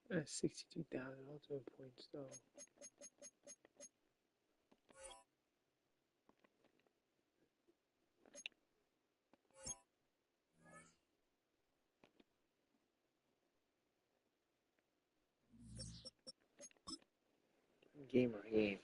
That's 62,000 ultimate points though. Gamer game.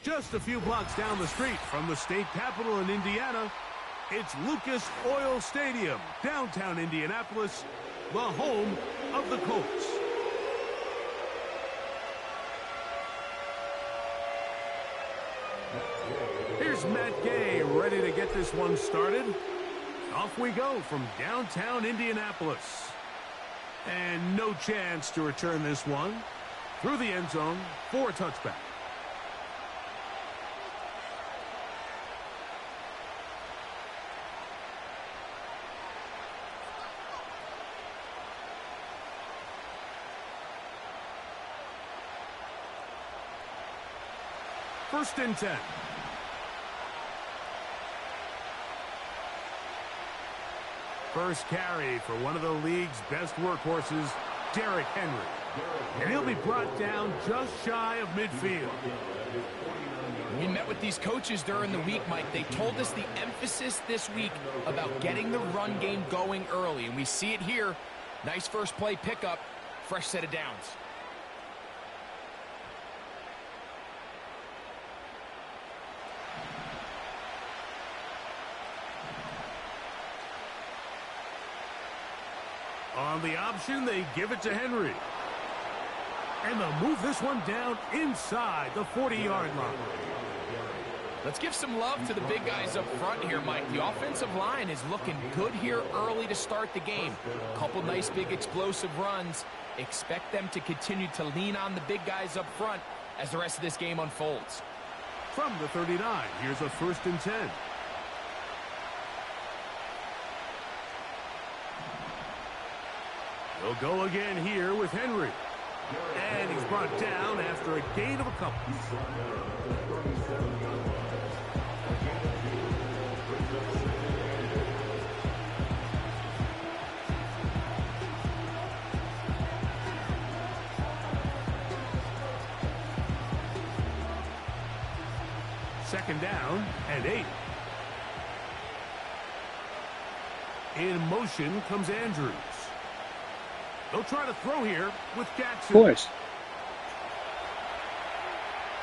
Just a few blocks down the street from the state capitol in Indiana, it's Lucas Oil Stadium, downtown Indianapolis, the home of the Colts. Here's Matt Gay ready to get this one started. Off we go from downtown Indianapolis. And no chance to return this one. Through the end zone for a touchback. First and 10. First carry for one of the league's best workhorses, Derrick Henry. And he'll be brought down just shy of midfield. We met with these coaches during the week, Mike. They told us the emphasis this week about getting the run game going early, and we see it here. Nice first play pickup, fresh set of downs. On the option, they give it to Henry. And they'll move this one down inside the 40-yard line. Let's give some love to the big guys up front here, Mike. The offensive line is looking good here early to start the game. Couple nice big explosive runs. Expect them to continue to lean on the big guys up front as the rest of this game unfolds. From the 39, here's a first and 10. He'll go again here with Henry. And he's brought down after a gain of a couple. Second down and 8. In motion comes Andrews. They'll try to throw here with Jackson. Of course.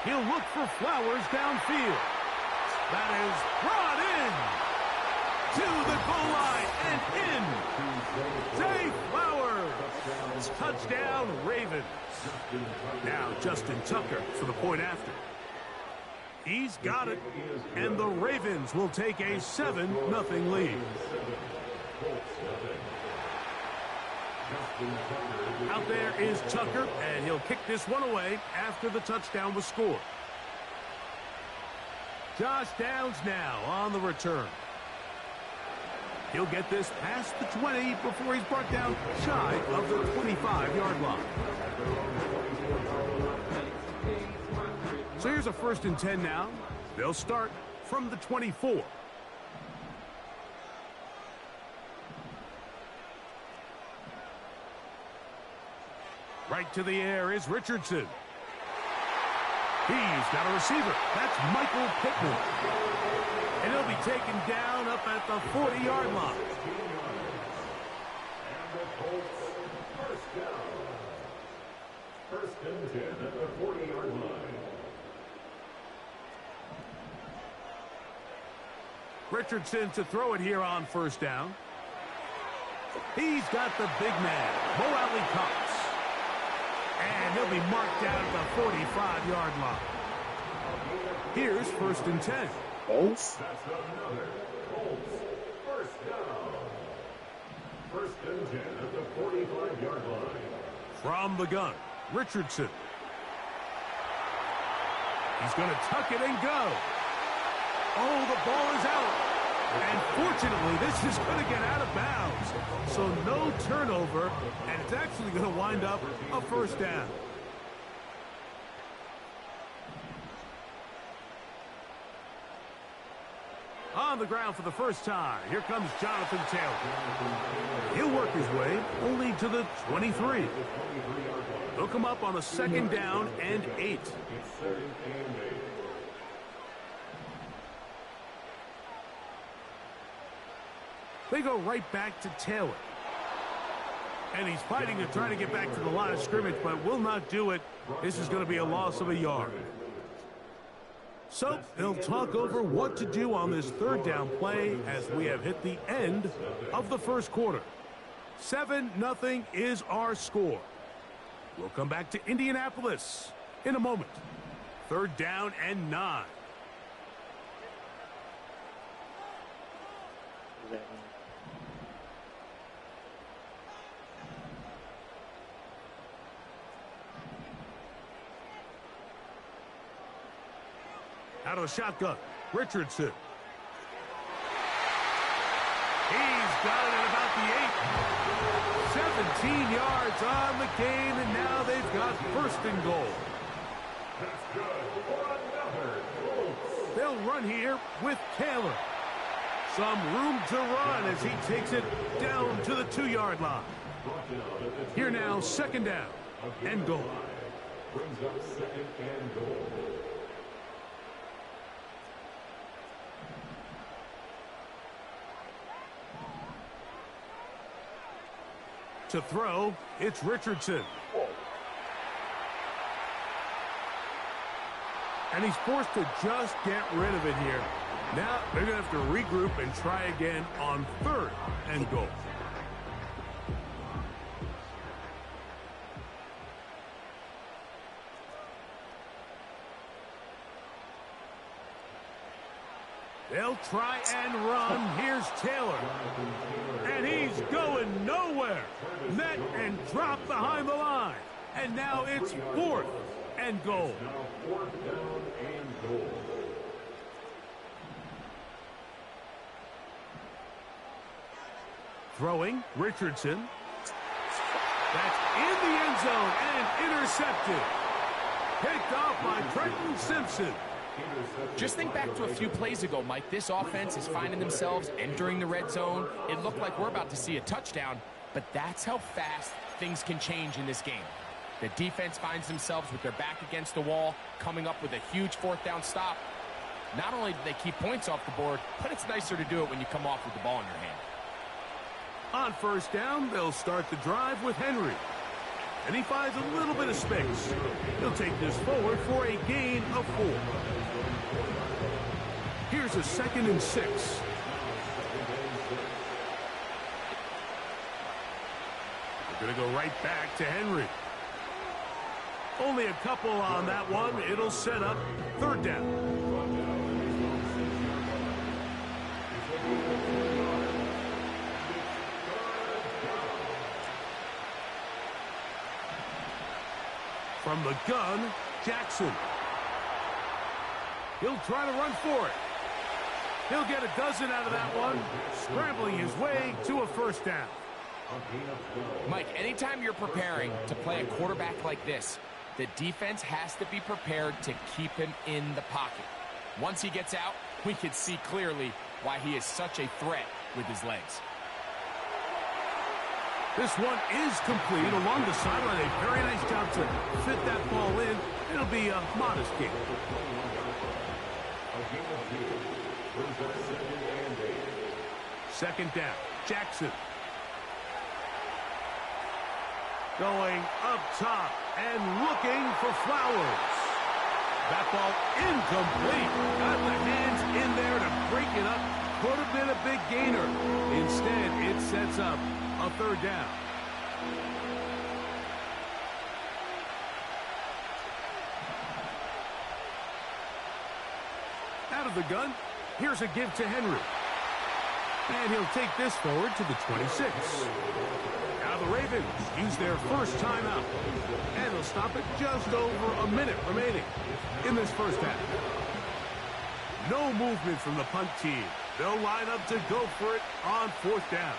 He'll look for Flowers downfield. That is brought in to the goal line and in. Zay Flowers. Touchdown, Ravens. Now Justin Tucker for the point after. He's got it, and the Ravens will take a 7-0 lead. Out there is Tucker, and he'll kick this one away after the touchdown was scored. Josh Downs now on the return. He'll get this past the 20 before he's brought down shy of the 25-yard line. So here's a first and 10 now. They'll start from the 24. Right to the air is Richardson. He's got a receiver. That's Michael Pittman. And he'll be taken down up at the 40-yard line. First and 10 at the 40-yard line. Richardson to throw it here on first down. He's got the big man, Mo Alley Cox. And he'll be marked down at the 45-yard line. Here's 1st and 10. Both? That's another Colts first down. 1st and 10 at the 45-yard line. From the gun, Richardson. He's going to tuck it and go. Oh, the ball is out. And fortunately, this is going to get out of bounds. So no turnover, and it's actually going to wind up a 1st down. On the ground for the first time, here comes Jonathan Taylor. He'll work his way only to the 23. Hook him up on a 2nd down and 8. They go right back to Taylor. And he's fighting to try to get back to the line of scrimmage, but will not do it. This is going to be a loss of a yard. So they'll talk over what to do on this 3rd down play as we have hit the end of the 1st quarter. 7-0 is our score. We'll come back to Indianapolis in a moment. 3rd down and 9. Out of the shotgun, Richardson. He's got it at about the 8. 17 yards on the game, and now they've got 1st and goal. That's good for another Colts. They'll run here with Taylor. Some room to run as he takes it down to the 2-yard line. Here now, 2nd down and goal. Brings up 2nd and goal. To throw, it's Richardson. And he's forced to just get rid of it here. Now they're going to have to regroup and try again on 3rd and goal. They'll try and run. Here's Taylor. And he's going nowhere. Met and dropped behind the line. And now it's 4th and goal. Now 4th down and goal. Throwing, Richardson. That's in the end zone and intercepted. Picked off by Trenton Simpson. Just think back to a few plays ago, Mike. This offense is finding themselves entering the red zone. It looked like we're about to see a touchdown, but that's how fast things can change in this game. The defense finds themselves with their back against the wall, coming up with a huge 4th down stop. Not only do they keep points off the board, but it's nicer to do it when you come off with the ball in your hand. On 1st down, they'll start the drive with Henry. And he finds a little bit of space. He'll take this forward for a gain of 4. Here's a 2nd and 6. They're going to go right back to Henry. Only a couple on that one. It'll set up 3rd down. From the gun, Jackson. He'll try to run for it. He'll get a dozen out of that one, scrambling his way to a 1st down. Mike, anytime you're preparing to play a quarterback like this, the defense has to be prepared to keep him in the pocket. Once he gets out, we can see clearly why he is such a threat with his legs. This one is complete along the sideline. A very nice job to fit that ball in. It'll be a modest gain. Second down, Jackson. Going up top and looking for Flowers. That ball incomplete. Got the hands in there to break it up could have been a big gainer. Instead, it sets up a third down. Out of the gun, here's a give to Henry. And he'll take this forward to the 26. Now the Ravens use their first timeout. And they'll stop it just over a minute remaining in this first half. No movement from the punt team. They'll line up to go for it on fourth down.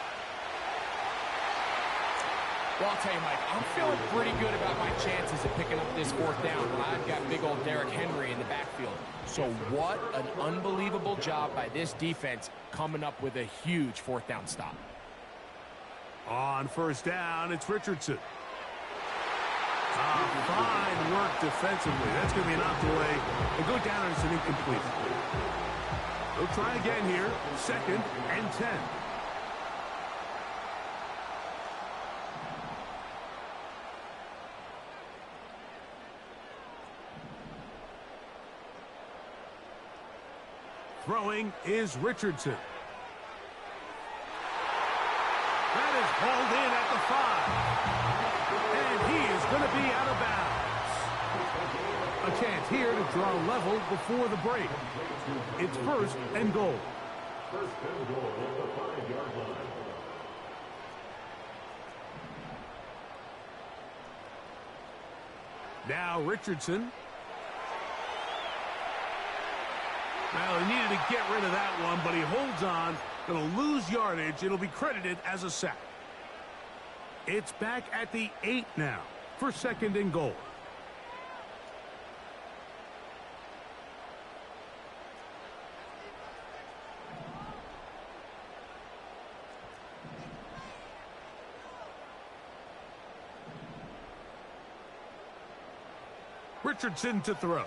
Well, I'll tell you, Mike, I'm feeling pretty good about my chances of picking up this fourth down when I've got big old Derrick Henry in the backfield. So what an unbelievable job by this defense coming up with a huge fourth down stop. On first down, it's Richardson. Fine work defensively. That's going to be an out the way. And go down as an incomplete. They'll try again here. 2nd and 10. Throwing is Richardson. That is hauled in at the 5. And he is going to be out of bounds. A chance here to draw level before the break. It's 1st and goal. 1st and goal at the 5-yard line. Now Richardson. Well, he needed to get rid of that one, but he holds on. Going to lose yardage. It'll be credited as a sack. It's back at the 8 now for 2nd and goal. Richardson to throw.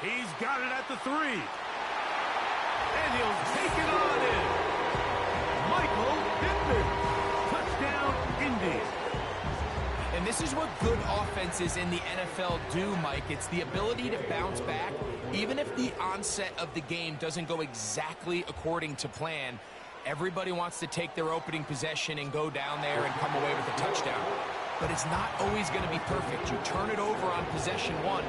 He's got it at the 3. And he'll take it on in. Michael Pittman. Touchdown, Indy. And this is what good offenses in the NFL do, Mike. It's the ability to bounce back, even if the onset of the game doesn't go exactly according to plan. Everybody wants to take their opening possession and go down there and come away with a touchdown. But it's not always going to be perfect. You turn it over on possession 1.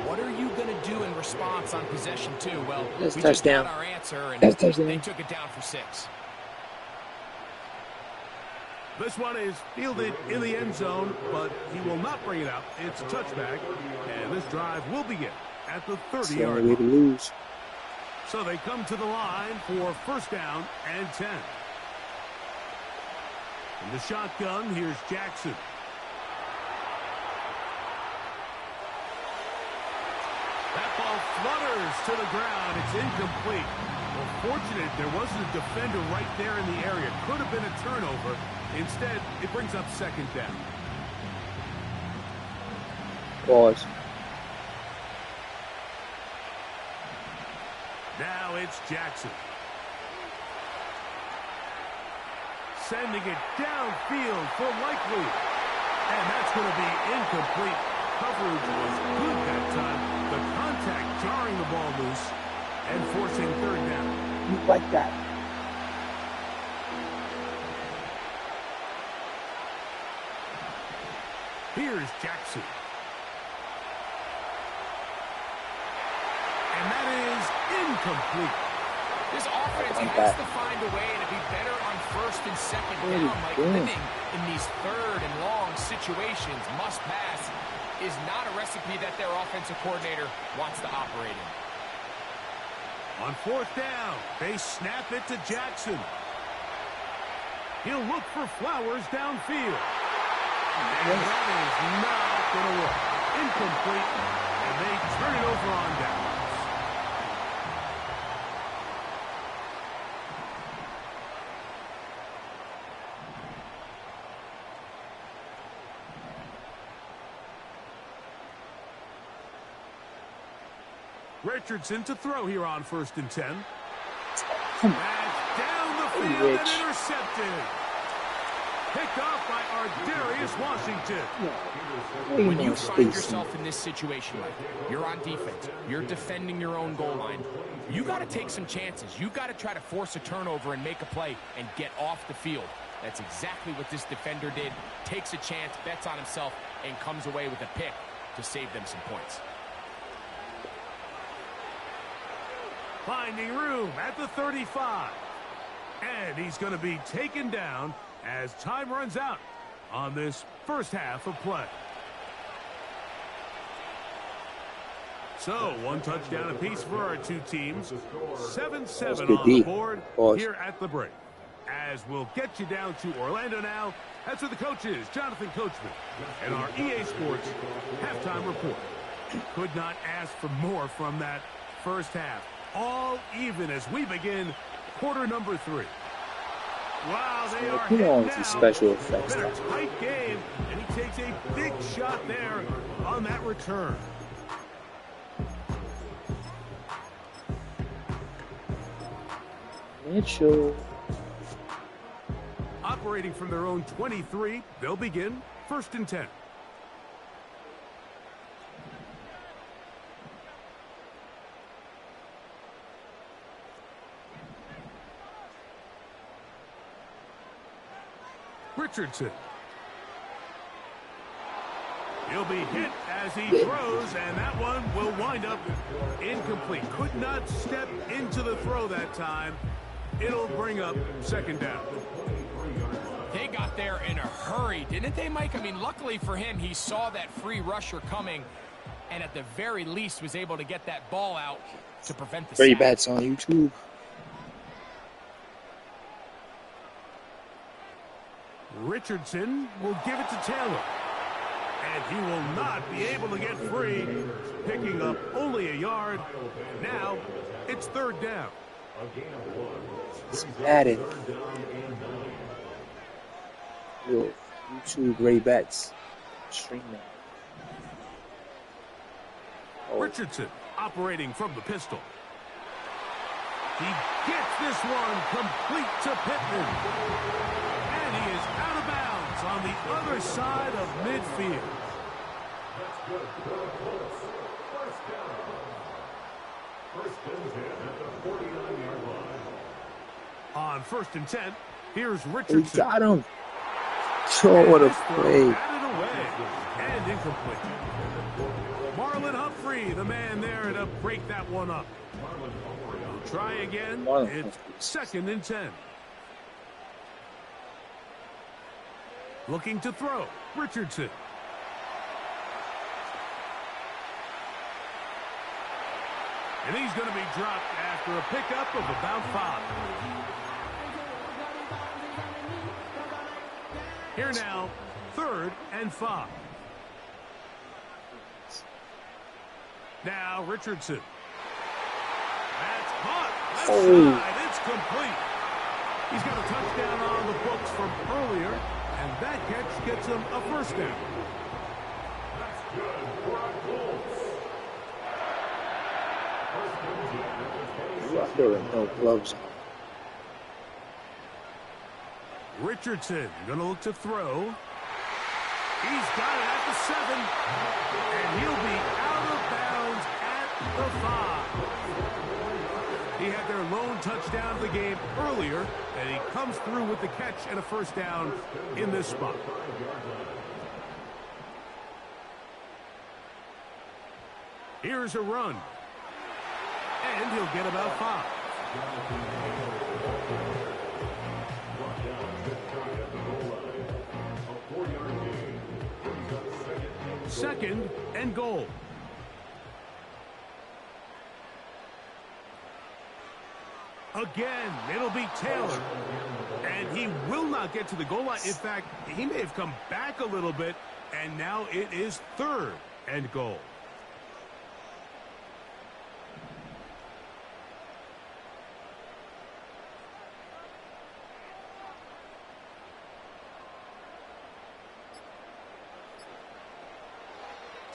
What are you going to do in response on possession 2? Well, That's we touchdown. just got our answer, and they took it down for 6. This one is fielded in the end zone, but he will not bring it out. It's a touchback, and this drive will begin at the 30-yard way to line. lose. So they come to the line for 1st down and 10. In the shotgun, here's Jackson. That ball flutters to the ground. It's incomplete. Well, fortunate there wasn't a defender right there in the area. Could have been a turnover. Instead, it brings up 2nd down. Pause. Now it's Jackson. Sending it downfield for Likely. And that's going to be incomplete. Coverage was good that time. The contact jarring the ball loose and forcing 3rd down. You like that. Here's Jackson. And that is incomplete. This offense has to find a way to be better on 1st and 2nd down. Like living in these 3rd and long situations, must pass, is not a recipe that their offensive coordinator wants to operate in. On 4th down, they snap it to Jackson. He'll look for Flowers downfield. And that is not going to work. Incomplete, and they turn it over on downs. Richardson to throw here on 1st and 10. That's down the field and intercepted. Picked off by Ardarius Washington. When you find yourself in this situation, Mike, you're on defense, you're defending your own goal line, you got to take some chances. You got to try to force a turnover and make a play and get off the field. That's exactly what this defender did. Takes a chance, bets on himself, and comes away with a pick to save them some points. Finding room at the 35. And he's going to be taken down as time runs out on this first half of play. So, one touchdown apiece for our two teams. 7-7 on the board here at the break. As we'll get you down to Orlando now. That's where the coach is, Jonathan Coachman. And our EA Sports halftime report. Could not ask for more from that first half. All even as we begin quarter number 3. Wow, they are come on to special effects. Been a tight game, and he takes a big shot there on that return. Mitchell. Operating from their own 23, they'll begin 1st and 10. Richardson. He'll be hit as he throws, and that one will wind up incomplete. Could not step into the throw that time. It'll bring up 2nd down. They got there in a hurry, didn't they, Mike? I mean, luckily for him, he saw that free rusher coming, and at the very least was able to get that ball out to prevent the Very sack. bad on YouTube. Richardson will give it to Taylor. And he will not be able to get free, picking up only a yard. Now, it's 3rd down. It's Madden. Yo, YouTube Ray Bats. Streaming. Richardson operating from the pistol. He gets this one complete to Pittman. And he is out of bounds on the other side of midfield. That's good for the Colts. 1st down. 1st and 10 at the 49-yard line. On 1st and 10, here's We Richardson. got him. Oh, what a play. Batted away and incomplete. Marlon Humphrey, the man there to break that one up. We'll try again. It's 2nd and 10. Looking to throw. Richardson. And he's going to be dropped after a pickup of about 5. Here now, 3rd and 5. Now Richardson. That's caught. Left side. It's complete. He's got a touchdown on the books from earlier, and that catch gets him a 1st down. That's good for our Colts. 1st and 10 at the 26. There were no gloves on. Richardson going to look to throw. He's got it at the 7, and he'll be out of bounds at the 5. He had their lone touchdown of the game earlier, and he comes through with the catch and a 1st down in this spot. Here's a run, and he'll get about 5. Second and goal. Again, it'll be Taylor. And he will not get to the goal line. In fact, he may have come back a little bit, and now it is 3rd and goal.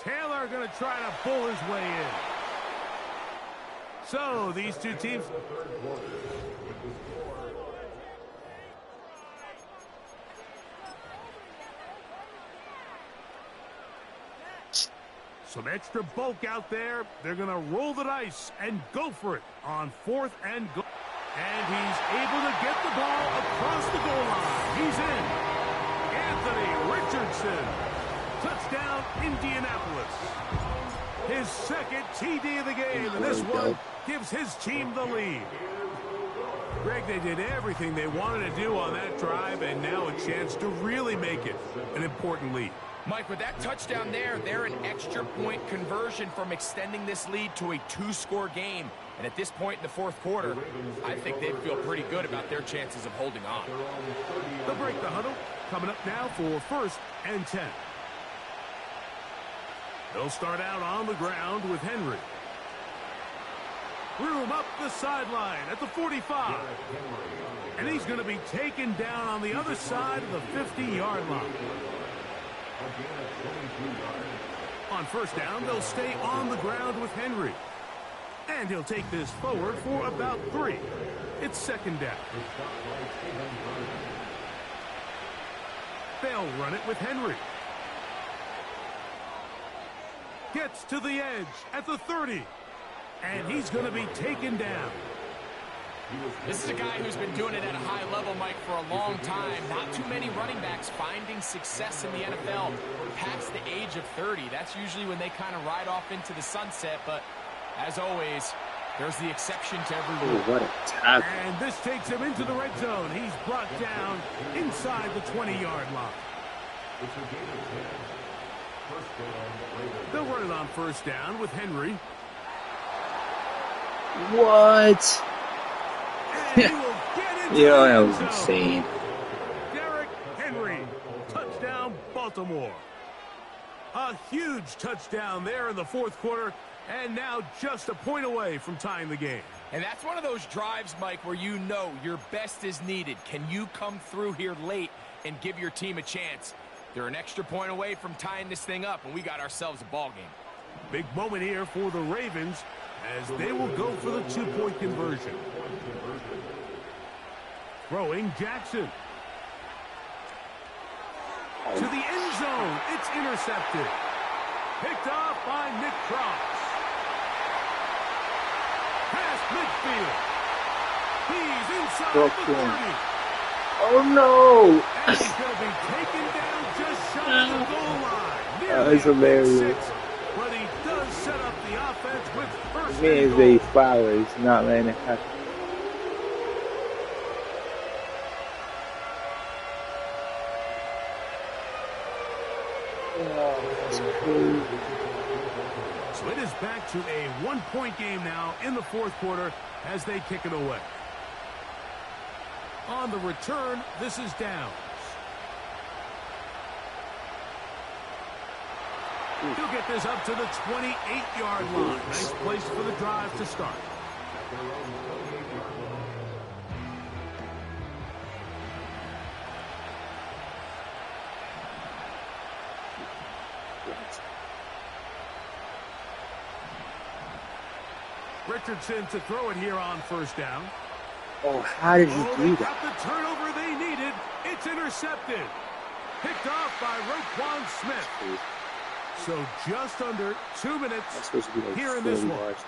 Taylor going to try to pull his way in. So these two teams. Some extra bulk out there. They're going to roll the dice and go for it on 4th and goal. And he's able to get the ball across the goal line. He's in. Anthony Richardson. Touchdown, Indianapolis. His second TD of the game, and this one gives his team the lead. Greg, they did everything they wanted to do on that drive, and now a chance to really make it an important lead. Mike, with that touchdown there, they're an extra point conversion from extending this lead to a 2-score game. And at this point in the 4th quarter, I think they feel pretty good about their chances of holding on. They'll break the huddle. Coming up now for 1st and 10. They'll start out on the ground with Henry. Room up the sideline at the 45. And he's going to be taken down on the other side of the 50-yard line. On 1st down, they'll stay on the ground with Henry. And he'll take this forward for about 3. It's 2nd down. They'll run it with Henry. Gets to the edge at the 30. And he's going to be taken down. This is a guy who's been doing it at a high level, Mike, for a long time. Not too many running backs finding success in the NFL past the age of 30. That's usually when they kind of ride off into the sunset. But as always, there's the exception to every rule. What a tackle. And this takes him into the red zone. He's brought down inside the 20-yard line. They'll run it on 1st down with Henry. What? And he will get into Yeah, the that end was zone. insane. Derrick Henry, touchdown Baltimore. A huge touchdown there in the 4th quarter, and now just a point away from tying the game. And that's one of those drives, Mike, where you know your best is needed. Can you come through here late and give your team a chance? They're an extra point away from tying this thing up, and we got ourselves a ball game. Big moment here for the Ravens as they will go for the 2-point conversion. Throwing Jackson. To the end zone. It's intercepted. Picked off by Nick Cross. Past midfield. He's inside the 30. Oh no! And he's going to be taken down just shy of the goal line. That's hilarious. 6, but he does set up the offense with 1st Man, and they goal. flowers, not letting it happen. Oh, that's crazy. So it is back to a 1-point game now in the 4th quarter as they kick it away. On the return, this is Downs. He'll get this up to the 28-yard line. Nice place for the drive to start. Richardson to throw it here on 1st down. Oh, how did you Oh, do they that? got the turnover they needed. It's intercepted. Picked off by Roquan Smith. So just under 2 minutes That's supposed to be like here in this 40 one. yards.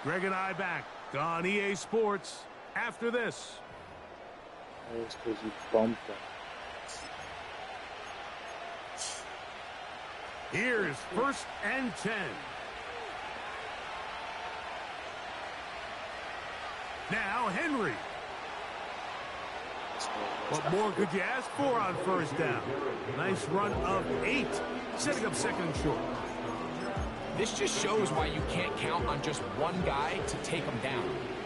Greg and I back on EA Sports after this. That's because you bumped them. Here's 1st and 10. Now Henry. What more could you ask for on 1st down? Nice run of 8, setting up 2nd and short. This just shows why you can't count on just one guy to take him down.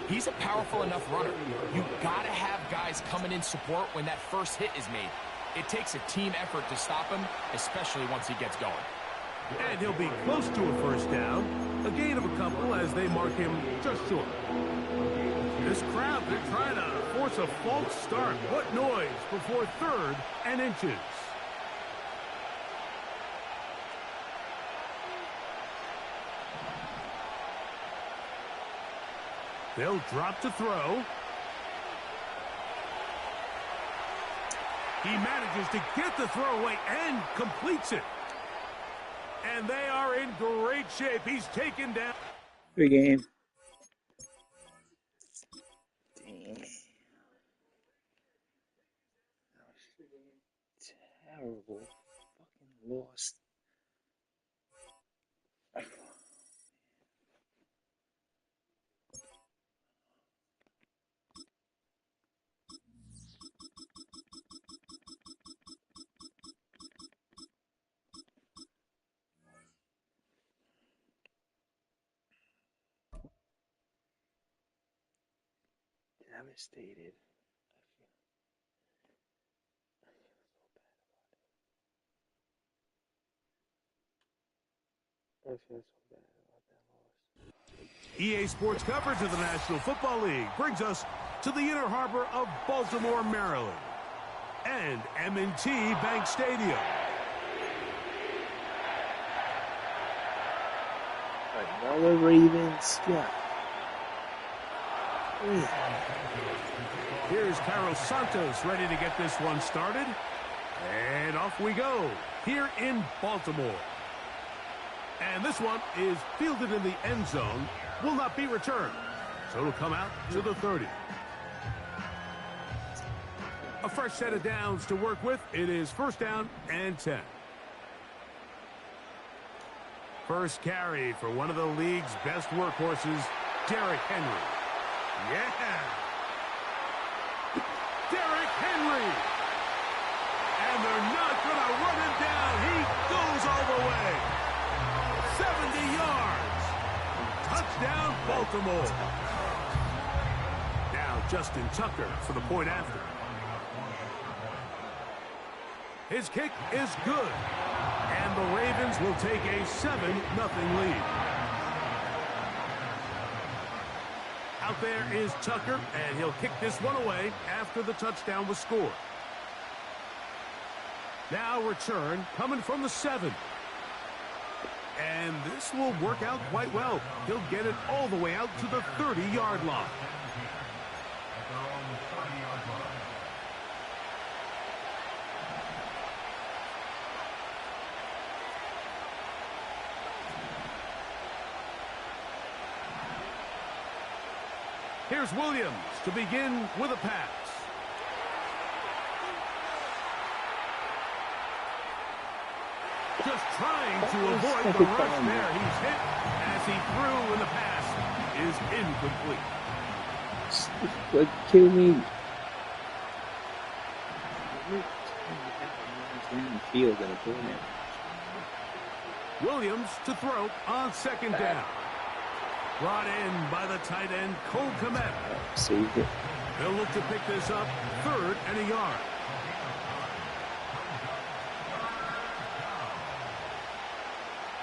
He's a powerful enough runner. You gotta have guys coming in support when that first hit is made. It takes a team effort to stop him, especially once he gets going. And he'll be close to a 1st down. A gain of a couple as they mark him just short. This crowd, they're trying to force a false start. What noise before 3rd and inches. They'll drop to throw. He manages to get the throw away and completes it. And they are in great shape. He's taken down. Good game. Damn. That was freaking terrible. Fucking lost. Devastated. I feel so bad about that loss. EA Sports coverage of the National Football League brings us to the inner harbor of Baltimore, Maryland, and M&T Bank Stadium. Another Ravens. Yeah. Here's Carlos Santos ready to get this one started. And off we go here in Baltimore. And this one is fielded in the end zone. Will not be returned. So it'll come out to the 30. A fresh set of downs to work with. It is first down and 10. First carry for one of the league's best workhorses, Derrick Henry. Yeah. Derrick Henry. And they're not going to run him down. He goes all the way. 70 yards. Touchdown, Baltimore. Now Justin Tucker for the point after. His kick is good. And the Ravens will take a 7-0 lead. Out there is Tucker, and he'll kick this one away after the touchdown was scored. Now return coming from the 7. And this will work out quite well. He'll get it all the way out to the 30-yard line. Here's Williams to begin with a pass. Just trying to avoid the rush there. He's hit as he threw, and the pass is incomplete. Like, kill me. Field and a Williams to throw on second down. Brought in by the tight end, Cole Kmet. Saved it. They'll look to pick this up, 3rd and a yard.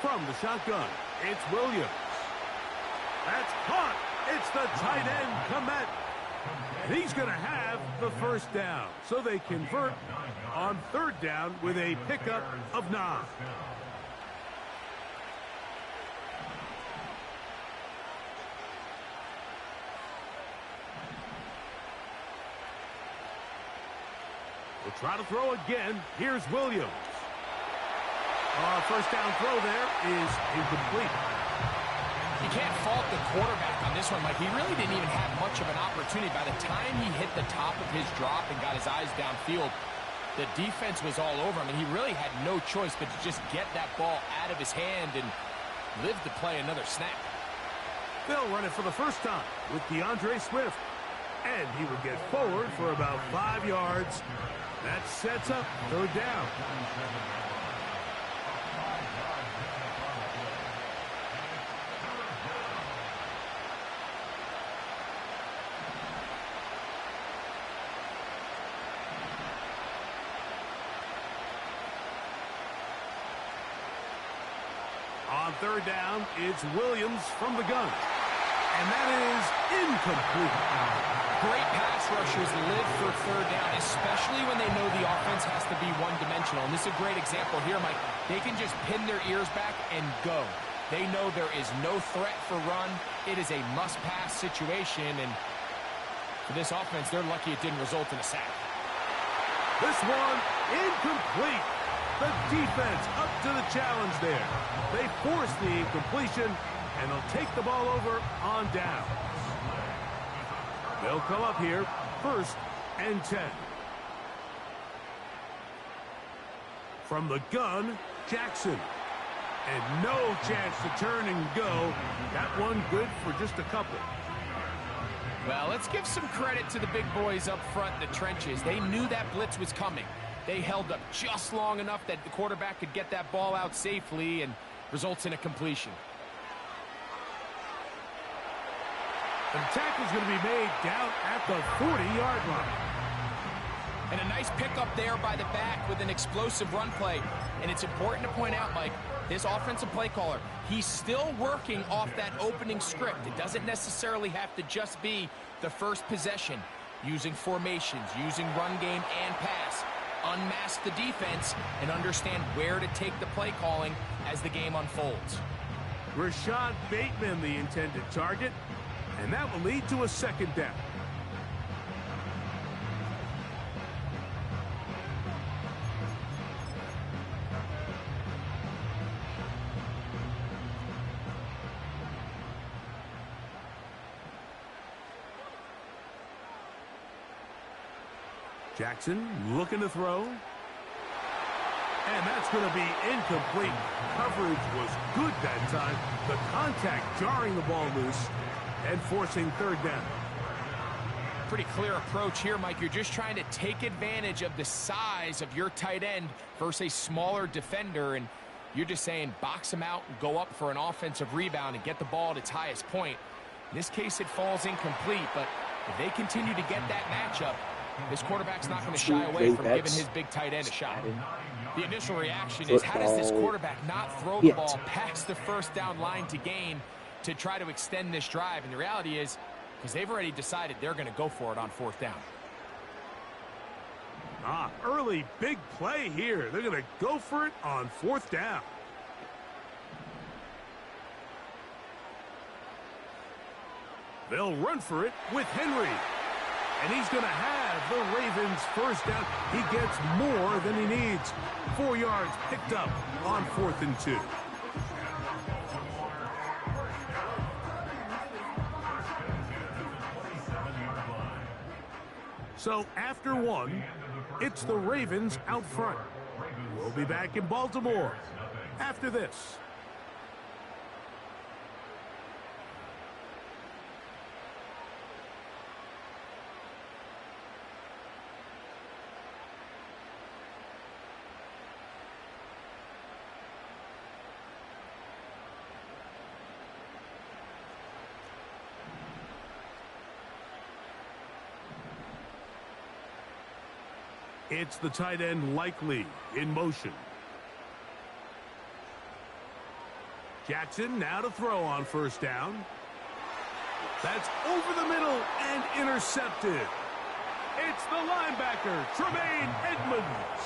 From the shotgun, it's Williams. That's caught. It's the tight end, Kmet. And he's going to have the first down. So they convert on 3rd down with a pickup of 9. We'll try to throw again. Here's Williams. First down throw there is incomplete. You can't fault the quarterback on this one, Mike. He really didn't even have much of an opportunity. By the time he hit the top of his drop and got his eyes downfield, the defense was all over him, and he really had no choice but to just get that ball out of his hand and live to play another snap. They'll run it for the first time with DeAndre Swift. And he would get forward for about 5 yards. That sets up 3rd down. On 3rd down, it's Williams from the gun. And that is incomplete. Great pass rushers live for 3rd down, especially when they know the offense has to be one-dimensional. And this is a great example here, Mike. They can just pin their ears back and go. They know there is no threat for run. It is a must-pass situation. And for this offense, they're lucky it didn't result in a sack. This one incomplete. The defense up to the challenge there. They force the incompletion, and they'll take the ball over on downs. They'll come up here, 1st and 10. From the gun, Jackson. And no chance to turn and go. That one good for just a couple. Well, let's give some credit to the big boys up front in the trenches. They knew that blitz was coming. They held up just long enough that the quarterback could get that ball out safely and results in a completion. The tackle's going to be made down at the 40-yard line. And a nice pickup there by the back with an explosive run play. And it's important to point out, Mike, this offensive play caller, he's still working off that opening script. It doesn't necessarily have to just be the first possession. Using formations, using run game and pass. Unmask the defense and understand where to take the play calling as the game unfolds. Rashad Bateman, the intended target, and that will lead to a 2nd down. Jackson looking to throw. And that's going to be incomplete. Coverage was good that time. The contact jarring the ball loose and forcing 3rd down. Pretty clear approach here, Mike. You're just trying to take advantage of the size of your tight end versus a smaller defender, and you're just saying box him out and go up for an offensive rebound and get the ball at its highest point. In this case, it falls incomplete, but if they continue to get that matchup, this quarterback's not going to shy away from giving his big tight end a shot. The initial reaction is, how does this quarterback not throw the ball past the 1st down line to gain to try to extend this drive? And the reality is, because they've already decided they're going to go for it on 4th down. Early big play here. They're going to go for it on 4th down. They'll run for it with Henry. And he's going to have the Ravens 1st down. He gets more than he needs. 4 yards picked up on 4th and 2. So after 1, it's the Ravens out front. We'll be back in Baltimore after this. It's the tight end Likely in motion. Jackson now to throw on 1st down. That's over the middle and intercepted. It's the linebacker, Tremaine Edmonds.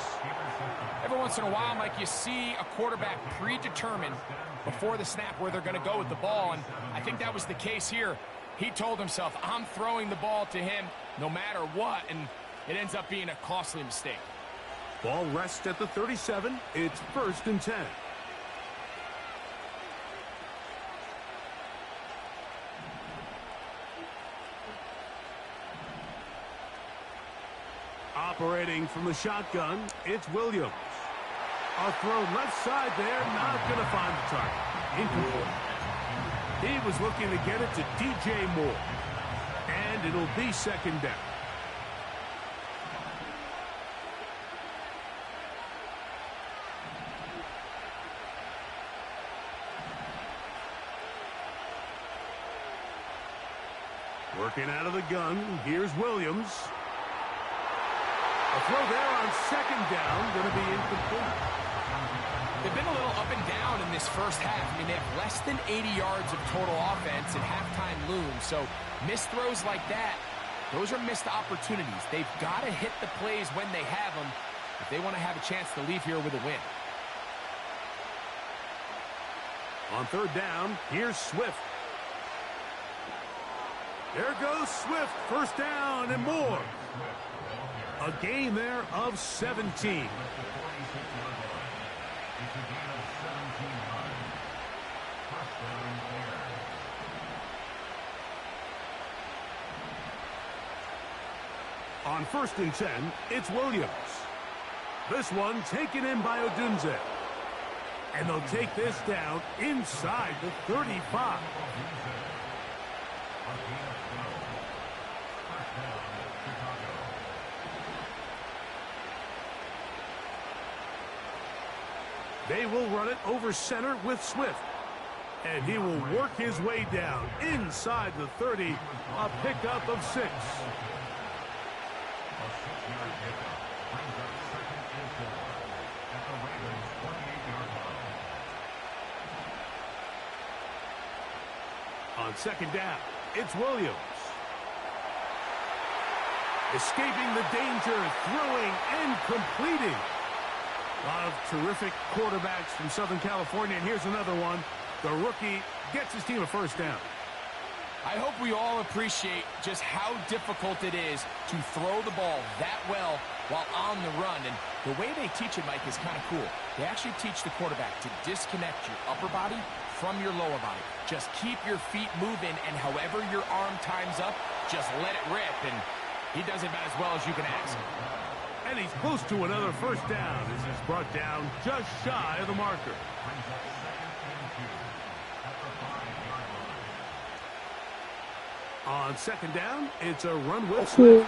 Every once in a while, Mike, you see a quarterback predetermined before the snap where they're going to go with the ball, and I think that was the case here. He told himself, I'm throwing the ball to him no matter what, and it ends up being a costly mistake. Ball rests at the 37. It's 1st and 10. Operating from the shotgun, it's Williams. A throw left side there, not going to find the target. Incomplete. He was looking to get it to DJ Moore. And it'll be 2nd down. Working out of the gun, here's Williams. A throw there on 2nd down, going to be incomplete. They've been a little up and down in this 1st half. I mean, they have less than 80 yards of total offense and halftime looms. So missed throws like that, those are missed opportunities. They've got to hit the plays when they have them if they want to have a chance to leave here with a win. On 3rd down, here's Swift. There goes Swift, 1st down and more. A gain there of 17. It's a gain of 17 yards. First down there. On 1st and 10, it's Williams. This one taken in by Odunze. And they'll take this down inside the 35. They will run it over center with Swift. And he will work his way down inside the 30, a pickup of 6. On 2nd down, it's Williams. Escaping the danger, throwing and completing. A lot of terrific quarterbacks from Southern California, and here's another one. The rookie gets his team a 1st down. I hope we all appreciate just how difficult it is to throw the ball that well while on the run. And the way they teach it, Mike, is kind of cool. They actually teach the quarterback to disconnect your upper body from your lower body. Just keep your feet moving, and however your arm times up, just let it rip. And he does it about as well as you can ask. And he's close to another 1st down. This is brought down just shy of the marker. On 2nd down, it's a run with Swift.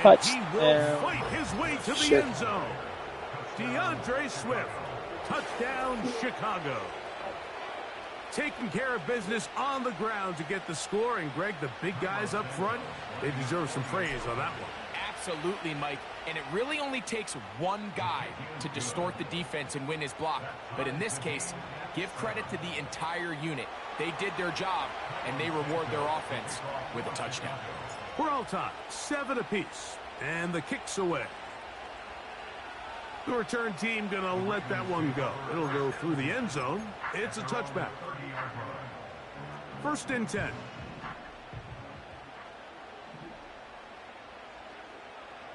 And he will fight his way to the end zone. DeAndre Swift. Touchdown, Chicago. Taking care of business on the ground to get the score. And, Greg, the big guys up front, they deserve some praise on that one. Absolutely, Mike. And it really only takes one guy to distort the defense and win his block. But in this case, give credit to the entire unit. They did their job, and they reward their offense with a touchdown. We're all tied, 7 apiece. And the kick's away. The return team going to let that one go. It'll go through the end zone. It's a touchback. 1st and 10.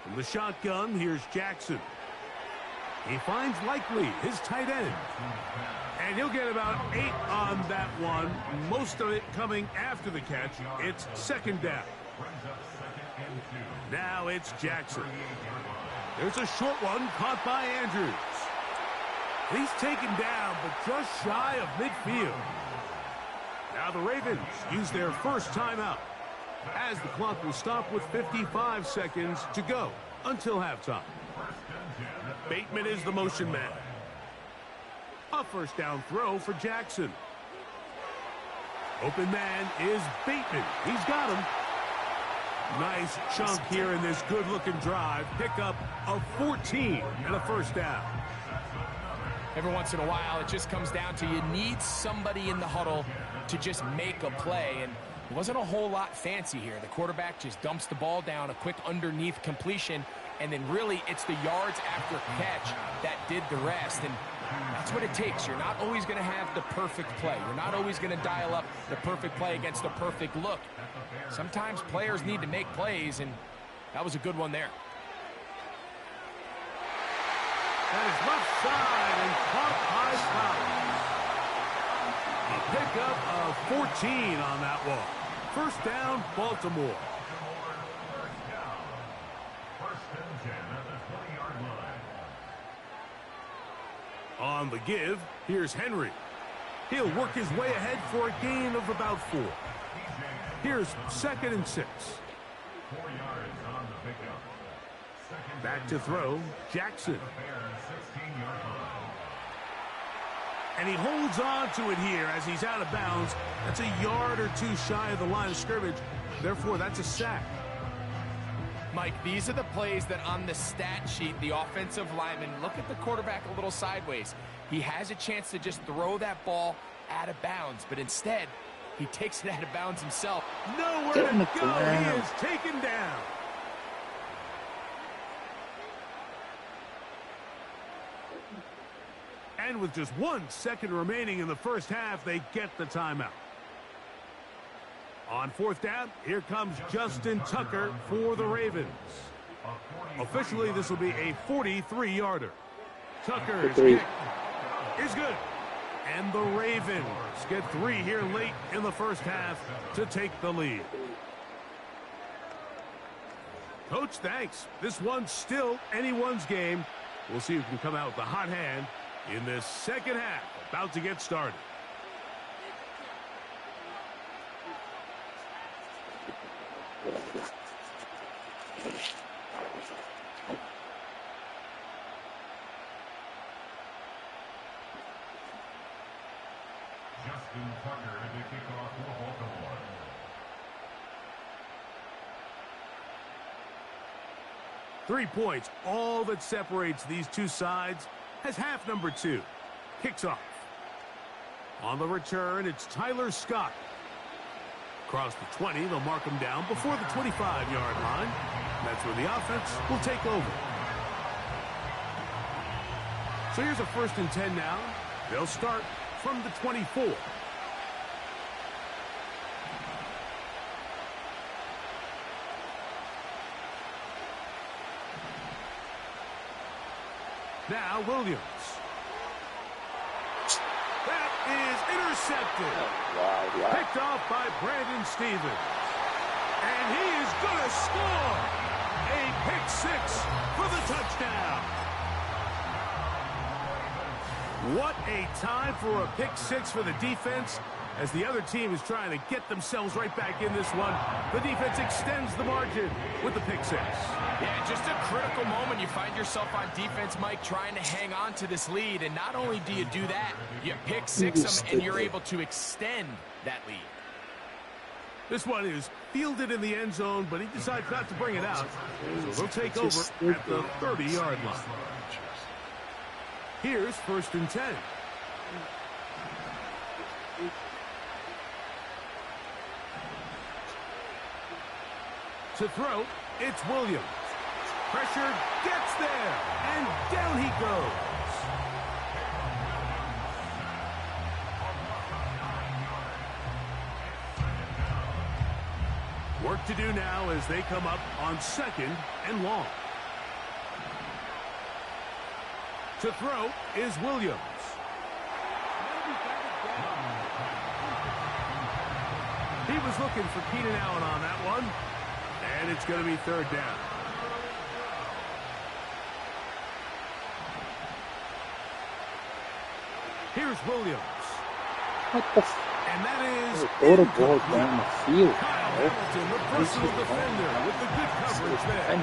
From the shotgun, here's Jackson. He finds Likely, his tight end. And he'll get about 8 on that one. Most of it coming after the catch. It's 2nd down. Now it's Jackson. There's a short one caught by Andrews. He's taken down, but just shy of midfield. Now the Ravens use their 1st timeout, as the clock will stop with 55 seconds to go until halftime. Bateman is the motion man. A 1st down throw for Jackson. Open man is Bateman. He's got him. Nice chunk here in this good-looking drive. Pickup of 14 and a 1st down. Every once in a while, it just comes down to you need somebody in the huddle to just make a play. And it wasn't a whole lot fancy here. The quarterback just dumps the ball down, a quick underneath completion, and then really it's the yards after catch that did the rest. And that's what it takes. You're not always going to have the perfect play. You're not always going to dial up the perfect play against the perfect look. Sometimes players need to make plays, and that was a good one there. That is left side and caught by Powell. A pickup of 14 on that one. 1st down, Baltimore. On the give, here's Henry. He'll work his way ahead for a gain of about 4. Here's 2nd and 6. 4 yards on the pickup. Back to throw, Jackson. And he holds on to it here as he's out of bounds. That's a yard or 2 shy of the line of scrimmage. Therefore, that's a sack. Mike, these are the plays that on the stat sheet, the offensive lineman, look at the quarterback a little sideways. He has a chance to just throw that ball out of bounds, but instead, he takes it out of bounds himself. Nowhere to go. He is taken down. And with just 1 second remaining in the 1st half, they get the timeout. On 4th down, here comes Justin Tucker for the Ravens. Officially, this will be a 43-yarder. Tucker's kick is good. And the Ravens get 3 here late in the first half to take the lead. Coach, thanks. This one's still anyone's game. We'll see who can come out with the hot hand in this second half. About to get started. Justin Tucker to kick off for Baltimore. Three points, all that separates these two sides, has half number 2. Kicks off. On the return, it's Tyler Scott. Across the 20, they'll mark him down before the 25-yard line. That's where the offense will take over. So here's a 1st and 10 now. They'll start from the 24. Now Williams. That is intercepted. Wow. Picked off by Brandon Stevens. And he is going to score. A pick 6 for the touchdown. What a time for a pick 6 for the defense. As the other team is trying to get themselves right back in this one, the defense extends the margin with the pick 6. Yeah, just a critical moment. You find yourself on defense, Mike, trying to hang on to this lead. And not only do you do that, you pick 6 them, and you're able to extend that lead. This one is fielded in the end zone, but he decides not to bring it out. So they'll take over at the 30-yard line. Here's 1st and 10. To throw, it's Williams. Pressure gets there, and down he goes. Work to do now as they come up on 2nd and long. To throw is Williams. He was looking for Keenan Allen on that one. And it's going to be 3rd down. Here's Williams. What the and that is throw the ball down the field. Kyle Hamilton, the personal defender, with the good coverage there.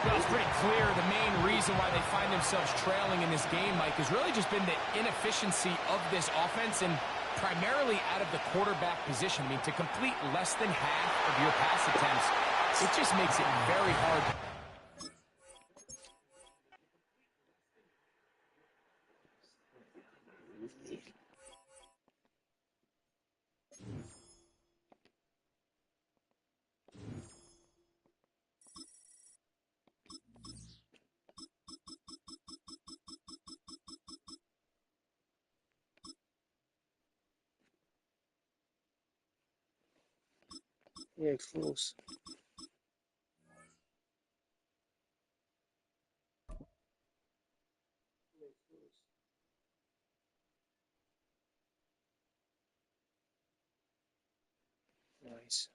Well, it's pretty clear the main reason why they find themselves trailing in this game, Mike, has really just been the inefficiency of this offense and primarily out of the quarterback position. I mean, to complete less than half of your pass attempts, it just makes it very hard. Yeah, close. Nice.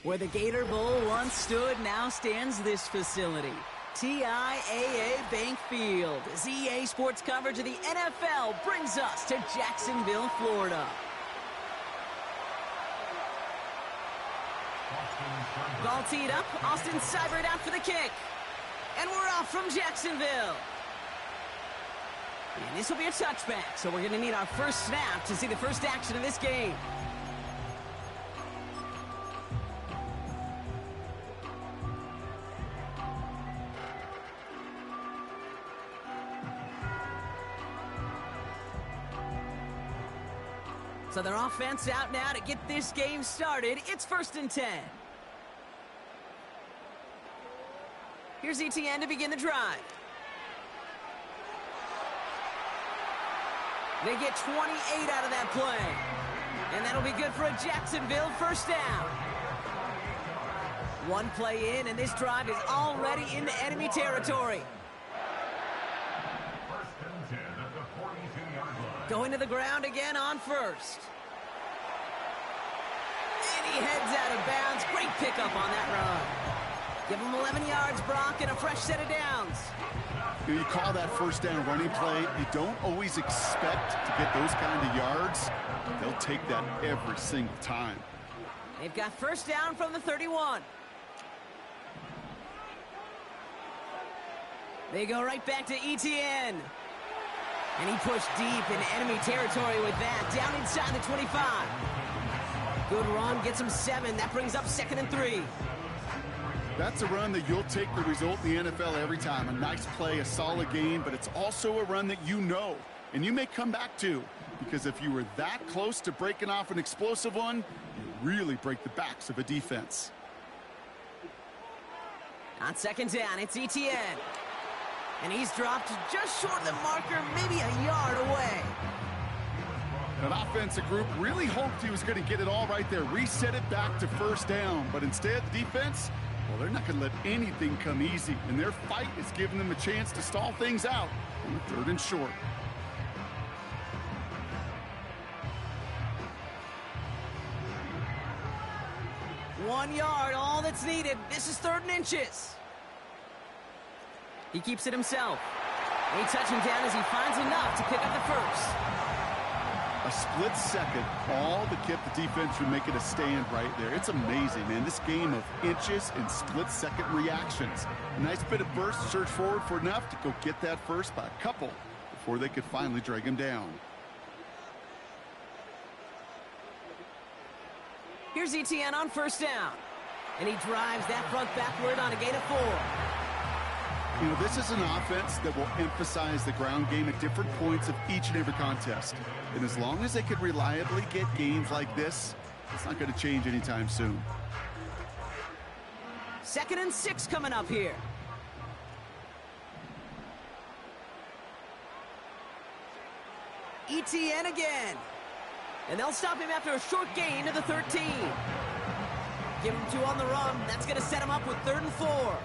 Where the Gator Bowl once stood, now stands this facility. TIAA Bank Field, as EA Sports coverage of the NFL brings us to Jacksonville, Florida. Ball teed up, Austin Seibert out for the kick. And we're off from Jacksonville. And this will be a touchback, so we're going to need our first snap to see the first action of this game. So their offense out now to get this game started. It's 1st and 10. Here's ETN to begin the drive. They get 28 out of that play. And that'll be good for a Jacksonville first down. One play in, and this drive is already into enemy territory. First and 10 at the 42-yard line. Going to the ground again on first. And he heads out of bounds. Great pickup on that run. Give him 11 yards, Brock, and a fresh set of downs. You call that first down running play. You don't always expect to get those kind of yards. They'll take that every single time. They've got first down from the 31. They go right back to Etienne. And he pushed deep in enemy territory with that. Down inside the 25. Good run, gets him 7. That brings up 2nd and 3. That's a run that you'll take the result in the NFL every time. A nice play, a solid game, but it's also a run that you know, and you may come back to, because if you were that close to breaking off an explosive one, you really break the backs of a defense. On 2nd down, it's Etienne. And he's dropped just short of the marker, maybe a yard away. That offensive group really hoped he was going to get it all right there, reset it back to first down, but instead the defense, well, they're not going to let anything come easy, and their fight is giving them a chance to stall things out on the 3rd and short. One yard, all that's needed. This is 3rd and inches. He keeps it himself. They touch him down as he finds enough to pick up the first. A split second, all that kept the defense from making a stand right there. It's amazing, man. This game of inches and split-second reactions. A nice bit of burst, surge forward for enough to go get that first by a couple before they could finally drag him down. Here's Etienne on first down. And he drives that front backward on a gain of 4. You know, this is an offense that will emphasize the ground game at different points of each and every contest. And as long as they can reliably get gains like this, it's not going to change anytime soon. 2nd and 6 coming up here. Etienne again. And they'll stop him after a short gain to the 13. Give him 2 on the run. That's going to set him up with 3rd and 4.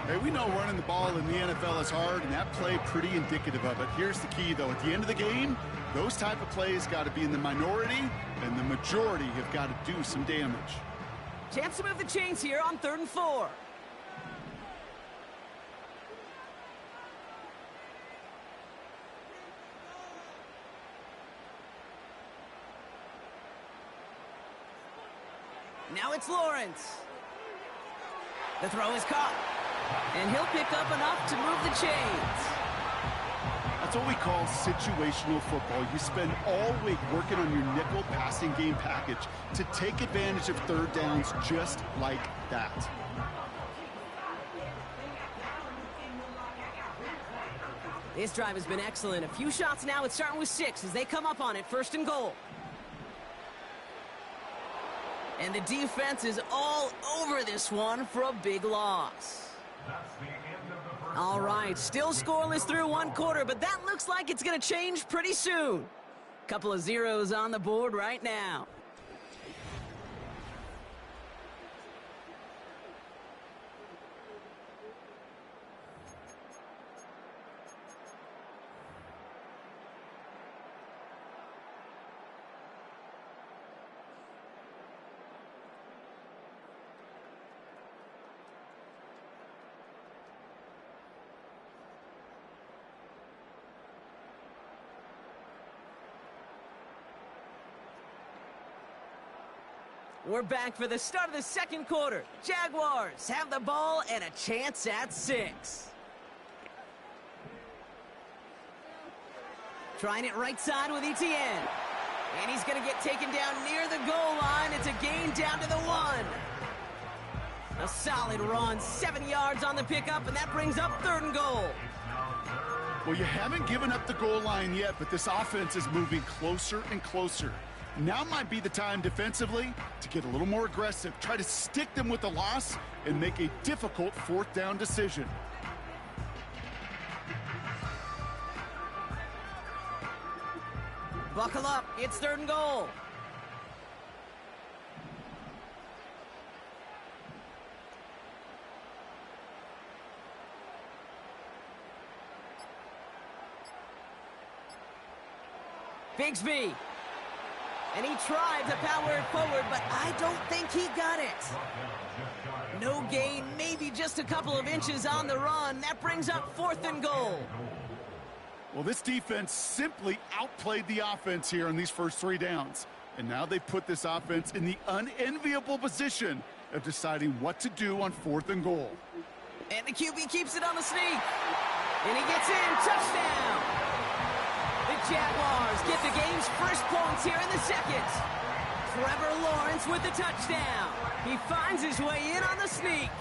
Hey, we know running the ball in the NFL is hard, and that play pretty indicative of it. Here's the key, though. At the end of the game, those type of plays got to be in the minority, and the majority have got to do some damage. Chance to move the chains here on 3rd and 4. Now it's Lawrence. The throw is caught. And he'll pick up enough to move the chains. That's what we call situational football. You spend all week working on your nickel passing game package to take advantage of 3rd downs just like that. This drive has been excellent. A few shots now. It's starting with 6 as they come up on it. 1st and goal. And the defense is all over this one for a big loss. All right, still scoreless through 1 quarter, but that looks like it's going to change pretty soon. Couple of zeros on the board right now. We're back for the start of the 2nd quarter. Jaguars have the ball and a chance at 6. Trying it right side with Etienne. And he's going to get taken down near the goal line. It's a gain down to the 1. A solid run, 7 yards on the pickup, and that brings up 3rd and goal. Well, you haven't given up the goal line yet, but this offense is moving closer and closer. Now might be the time defensively to get a little more aggressive, try to stick them with the loss, and make a difficult 4th down decision. Buckle up, it's 3rd and goal. Bigsby. And he tried to power it forward, but I don't think he got it. No gain, maybe just a couple of inches on the run. That brings up 4th and goal. Well, this defense simply outplayed the offense here on these first 3 downs. And now they put this offense in the unenviable position of deciding what to do on 4th and goal. And the QB keeps it on the sneak. And he gets in. Touchdown. The Jaguars get the game's first points here in the second. Trevor Lawrence with the touchdown. He finds his way in on the sneak.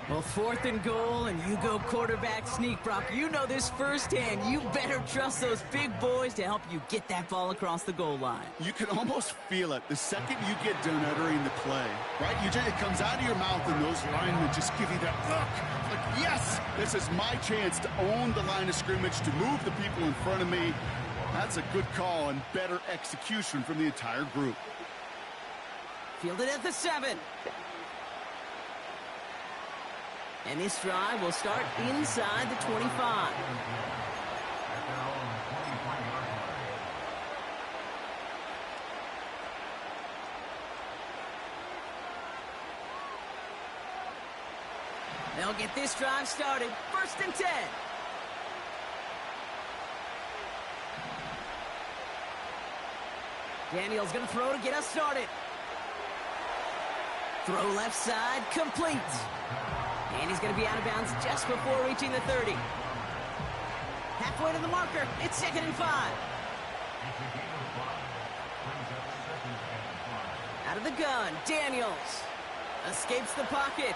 Well, 4th and goal, and you go quarterback sneak, Brock. You know this firsthand. You better trust those big boys to help you get that ball across the goal line. You can almost feel it the second you get done uttering the play, right? It comes out of your mouth, and those linemen just give you that look. Like, yes, this is my chance to own the line of scrimmage, to move the people in front of me. That's a good call and better execution from the entire group. Fielded at the 7. And this drive will start inside the 25. They'll get this drive started. 1st and 10. Daniel's going to throw to get us started. Throw left side, complete. And he's going to be out of bounds just before reaching the 30. Halfway to the marker. It's 2nd and 5. Out of the gun, Daniels. Escapes the pocket.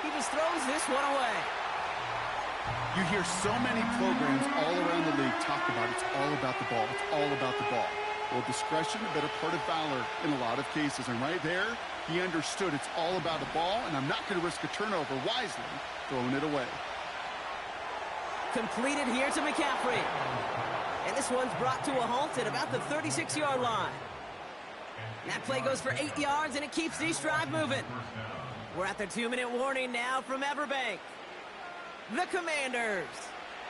He just throws this one away. You hear so many programs all around the league talk about it's all about the ball. It's all about the ball. Well, discretion, the better part of valor in a lot of cases. And right there, he understood it's all about the ball, and I'm not going to risk a turnover, wisely throwing it away. Completed here to McCaffrey. And this one's brought to a halt at about the 36-yard line. That play goes for 8 yards, and it keeps this drive moving. We're at the 2-minute warning now from Everbank. The Commanders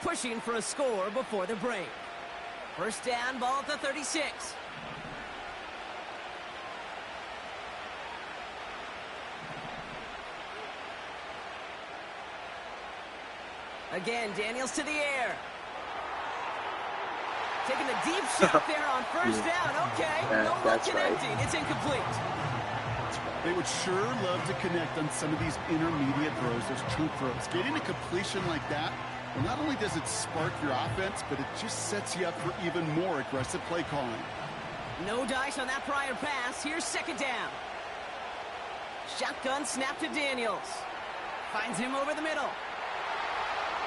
pushing for a score before the break. First down, ball at the 36. Again, Daniels to the air. Taking a deep shot there on first down. Okay, no one connecting. Right. It's incomplete. They would sure love to connect on some of these intermediate throws, those chunk throws. Getting a completion like that, well, not only does it spark your offense, but it just sets you up for even more aggressive play calling. No dice on that prior pass. Here's 2nd down. Shotgun snap to Daniels. Finds him over the middle.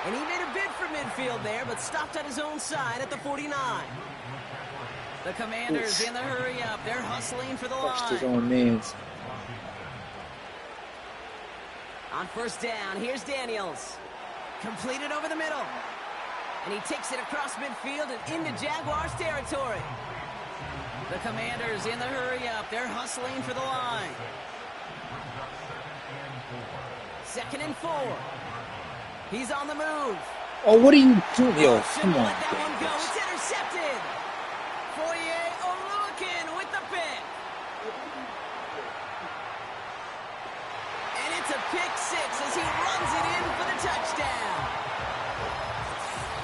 And he made a bid for midfield there, but stopped on his own side at the 49. The Commanders in the hurry up. They're hustling for the line. His own means. On first down, here's Daniels. Completed over the middle. And he takes it across midfield and into Jaguars territory. The Commanders in the hurry up. They're hustling for the line. 2nd and 4. He's on the move. Oh, what are you doing? Yo, come on. Let that one go. It's intercepted. Foye Oluwakin with the pick. And it's a pick 6 as he runs it in for the touchdown.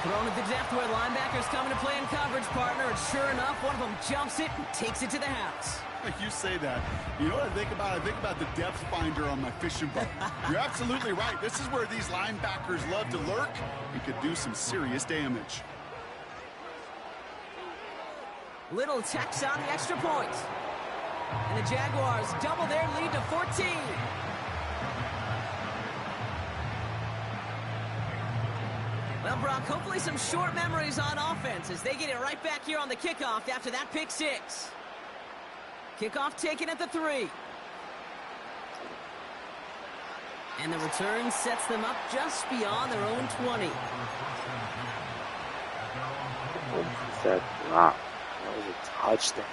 Thrown at the depth where linebackers coming to play in coverage, partner. And sure enough, one of them jumps it and takes it to the house. You say that. You know what I think about? I think about the depth finder on my fishing boat. You're absolutely right. This is where these linebackers love to lurk and could do some serious damage. Little tacks on the extra point. And the Jaguars double their lead to 14. Well, Brock, hopefully some short memories on offense as they get it right back here on the kickoff after that pick 6. Kickoff taken at the 3. And the return sets them up just beyond their own 20. That drop. That was a touchdown.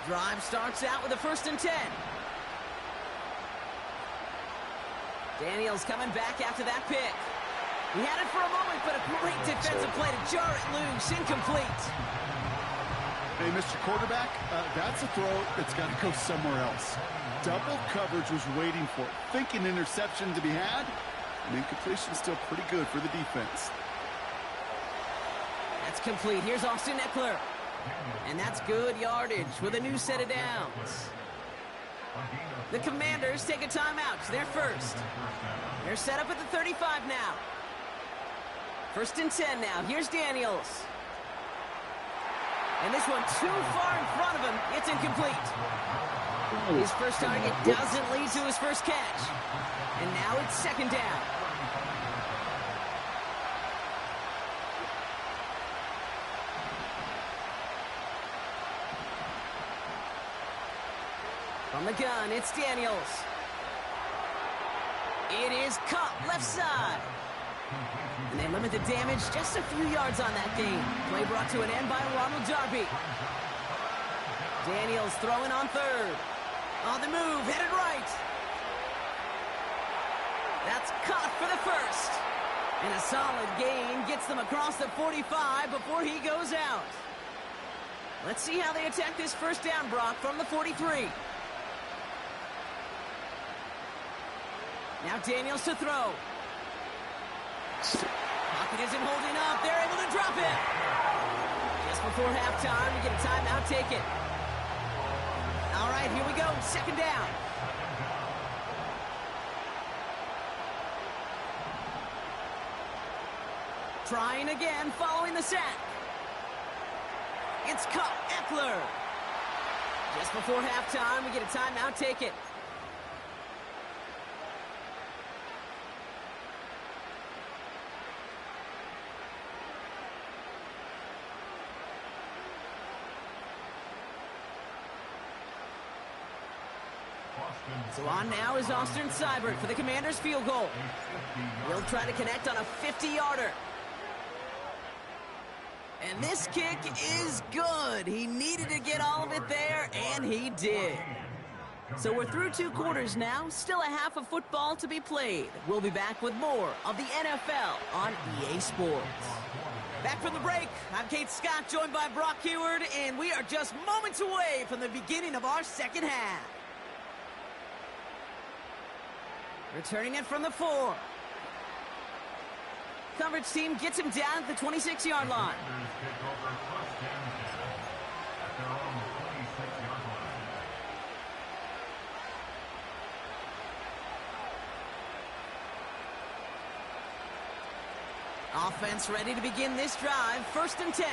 Drive starts out with a 1st and 10. Daniels coming back after that pick. He had it for a moment, but a great defensive play to jar it loose. Incomplete. Hey, Mr. Quarterback, that's a throw that's got to go somewhere else. Double coverage was waiting for it. Thinking interception to be had, and incompletion still pretty good for the defense. That's complete. Here's Austin Eckler. And that's good yardage with a new set of downs. The Commanders take a timeout. They're first. They're set up at the 35 now. 1st and 10 now. Here's Daniels. And this one too far in front of him. It's incomplete. His first target doesn't lead to his first catch. And now it's 2nd down. From the gun, it's Daniels. It is caught left side. And they limit the damage just a few yards on that game. Play brought to an end by Ronald Darby. Daniels throwing on 3rd. On the move, headed right. That's caught for the 1st. And a solid gain gets them across the 45 before he goes out. Let's see how they attack this 1st down, Brock, from the 43. Now Daniels to throw. Pocket isn't holding up. They're able to drop it. Just before halftime, we get a timeout. Take it. All right, here we go. 2nd down. Trying again, following the sack. It's caught. Eckler. Just before halftime, we get a timeout. Take it. So on now is Austin Seibert for the Commanders' field goal. He'll try to connect on a 50-yarder. And this kick is good. He needed to get all of it there, and he did. So we're through 2 quarters now. Still a half of football to be played. We'll be back with more of the NFL on EA Sports. Back from the break, I'm Kate Scott, joined by Brock Heward, and we are just moments away from the beginning of our 2nd half. Returning it from the 4. Coverage team gets him down at the 26-yard line. Offense ready to begin this drive. 1st and 10.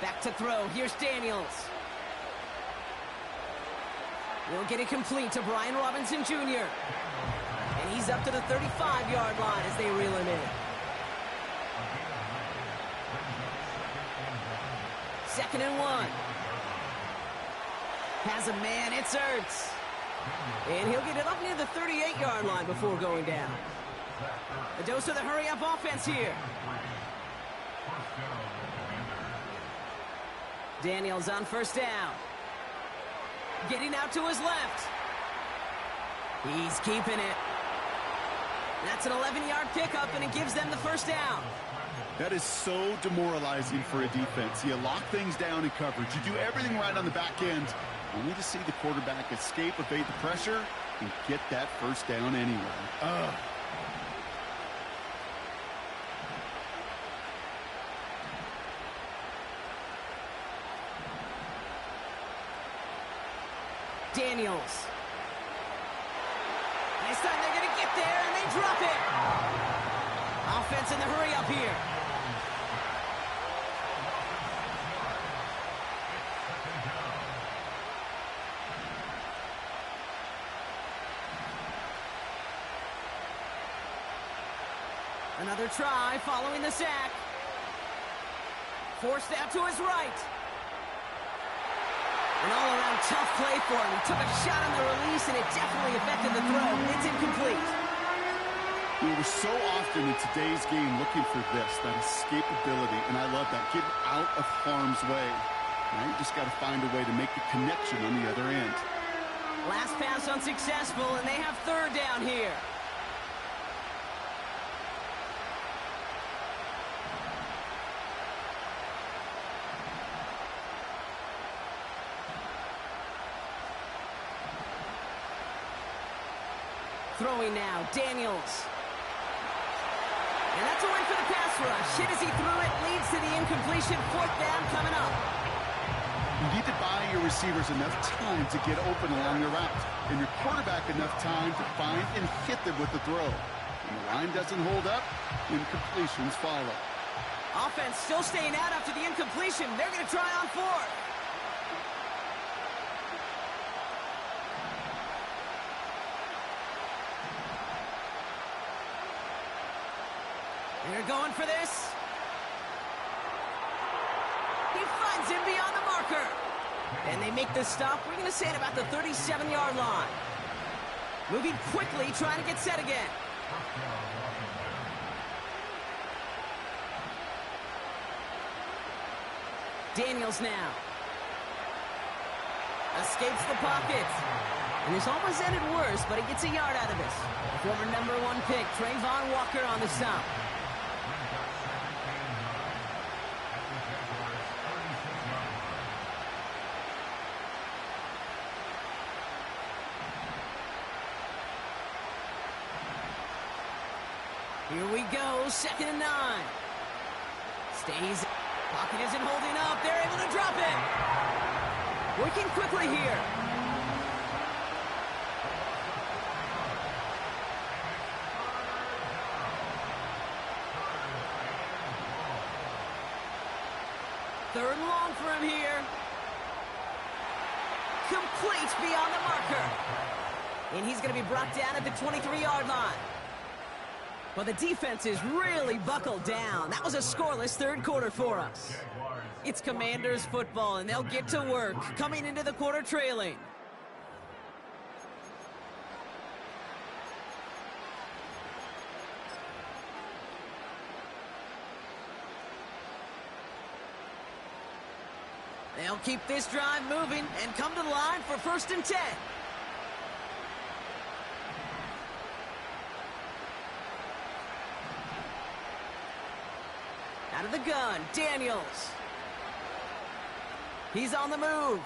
Back to throw. Here's Daniels. We'll get it complete to Brian Robinson Jr. And he's up to the 35-yard line as they reel him in. 2nd and 1. Has a man, it's Ertz. And he'll get it up near the 38-yard line before going down. A dose of the hurry-up offense here. Daniels on 1st down. Getting out to his left. He's keeping it. That's an 11-yard pickup, and it gives them the 1st down. That is so demoralizing for a defense. You lock things down in coverage. You do everything right on the back end, only to see the quarterback escape, evade the pressure, and get that 1st down anyway. Daniels. This time they're going to get there, and they drop it. Offense in the hurry up here. Another try following the sack. Forced out to his right. An all-around tough play for him. He took a shot on the release, and it definitely affected the throw. It's incomplete. We're so often in today's game looking for this, that escapability, and I love that. Get out of harm's way. Now you just got to find a way to make the connection on the other end. Last pass unsuccessful, and they have third down here. Throwing now, Daniels. And that's a win for the pass rush. Hit as he threw it, leads to the incompletion. Fourth down coming up. You need to buy your receivers enough time to get open along the route, and your quarterback enough time to find and hit them with the throw. When the line doesn't hold up, incompletions follow. Offense still staying out after the incompletion. They're going to try on fourth. They're going for this. He finds him beyond the marker. And they make the stop. We're going to say at about the 37-yard line. Moving quickly, trying to get set again. Daniels now. Escapes the pocket. And this almost ended worse, but he gets a yard out of this. Former #1 pick, Trayvon Walker on the stop. Here we go, 2nd and 9. Stays. Pocket isn't holding up. They're able to drop it. Working quickly here. Third and long for him here. Complete beyond the marker. And he's going to be brought down at the 23-yard line. Well, the defense is really buckled down. That was a scoreless third quarter for us. It's Commanders football, and they'll get to work, coming into the quarter trailing. They'll keep this drive moving and come to the line for 1st and 10. Out of the gun, Daniels. He's on the move.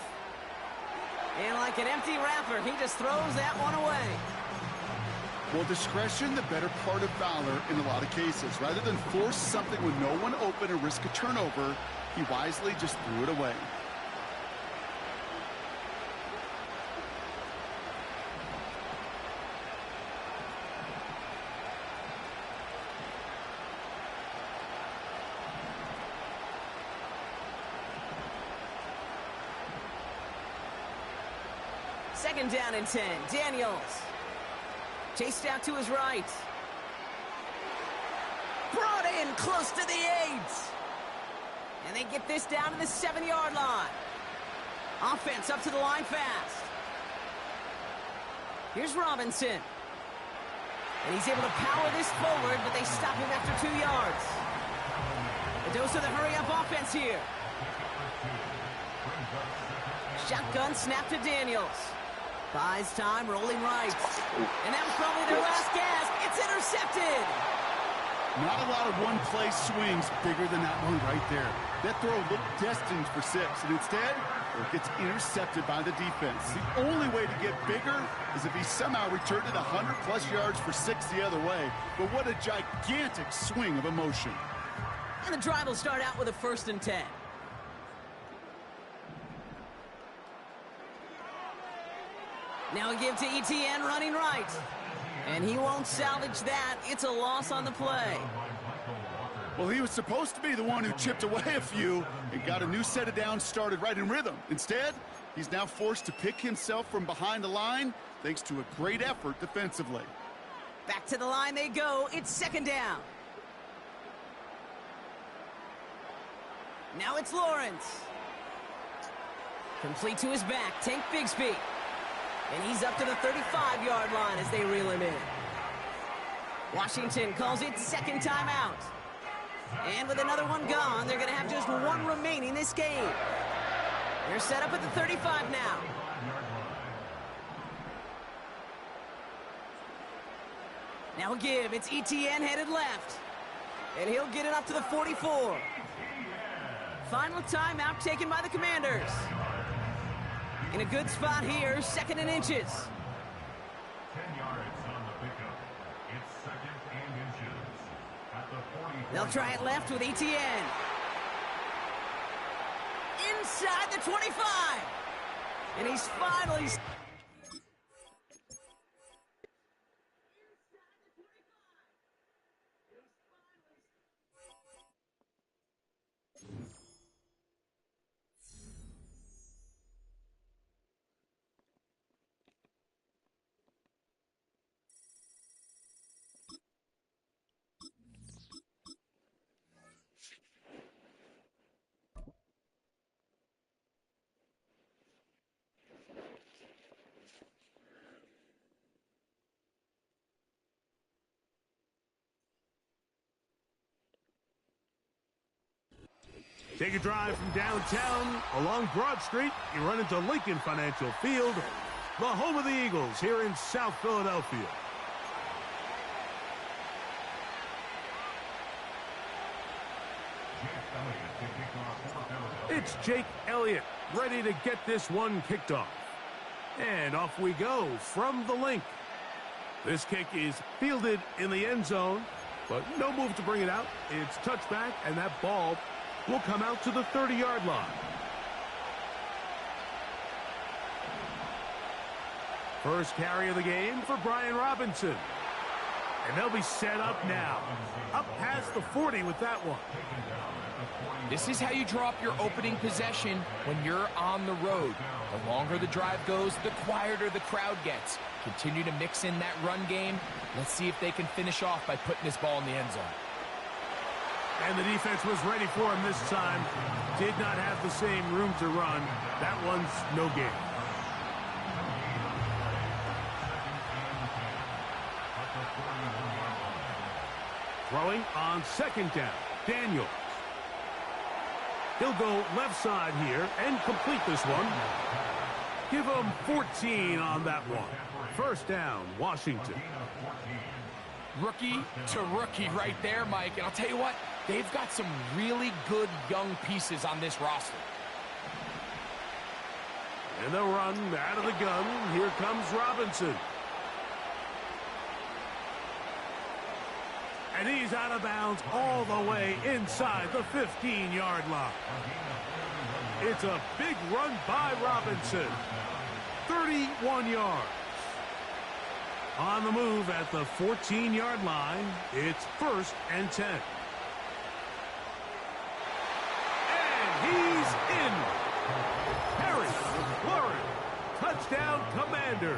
And like an empty wrapper, he just throws that one away. Well, discretion, the better part of valor in a lot of cases. Rather than force something with no one open and risk a turnover, he wisely just threw it away. Second down and 10. Daniels. Chased out to his right. Brought in close to the 8. And they get this down to the 7-yard line. Offense up to the line fast. Here's Robinson. And he's able to power this forward, but they stop him after 2 yards. A dose of the hurry-up offense here. Shotgun snap to Daniels. Buys time, rolling right. And that was probably their last gasp. It's intercepted. Not a lot of one-play swings bigger than that one right there. That throw looked destined for 6, and instead, it gets intercepted by the defense. The only way to get bigger is if he somehow returned it 100-plus yards for 6 the other way. But what a gigantic swing of emotion. And the drive will start out with a 1st and 10. Now a give to ETN running right. And he won't salvage that. It's a loss on the play. Well, he was supposed to be the one who chipped away a few and got a new set of downs started right in rhythm. Instead, he's now forced to pick himself from behind the line thanks to a great effort defensively. Back to the line they go. It's 2nd down. Now it's Lawrence. Complete to his back. Tank Bigsby. And he's up to the 35-yard line as they reel him in. Washington calls it 2nd timeout. And with another one gone, they're going to have just one remaining this game. They're set up at the 35 now. Now a give. It's ETN headed left. And he'll get it up to the 44. Final timeout taken by the Commanders. In a good spot here, 2nd and inches. 10 yards on the pickup. It's 2nd and inches. At the 44. They'll try it left with ETN. Inside the 25. And he's finally... Take a drive from downtown along Broad Street. You run into Lincoln Financial Field, the home of the Eagles here in South Philadelphia. It's Jake Elliott ready to get this one kicked off. And off we go from the link. This kick is fielded in the end zone, but no move to bring it out. It's touchback, and that ball will come out to the 30-yard line. First carry of the game for Brian Robinson. And they'll be set up now. Up past the 40 with that one. This is how you draw up your opening possession when you're on the road. The longer the drive goes, the quieter the crowd gets. Continue to mix in that run game. Let's see if they can finish off by putting this ball in the end zone. And the defense was ready for him this time. Did not have the same room to run. That one's no gain. Throwing on second down, Daniels. He'll go left side here and complete this one. Give him 14 on that one. First down, Washington. Rookie to rookie right there, Mike. And I'll tell you what, they've got some really good young pieces on this roster. And they'll run out of the gun. Here comes Robinson. And he's out of bounds all the way inside the 15-yard line. It's a big run by Robinson. 31 yards. On the move at the 14-yard line, it's 1st and 10. And he's in. Harry Warren, touchdown Commanders.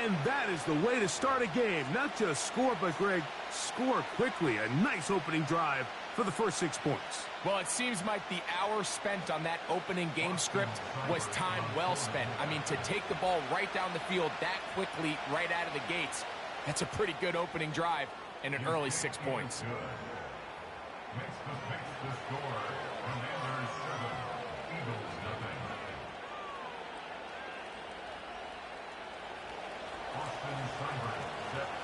And that is the way to start a game. Not just score, but, Greg, score quickly. A nice opening drive for the first 6 points. Well, it seems like the hour spent on that opening game script was time well spent. I mean, to take the ball right down the field that quickly right out of the gates, that's a pretty good opening drive and an early 6 points. Makes the score. Commanders 7, Eagles nothing.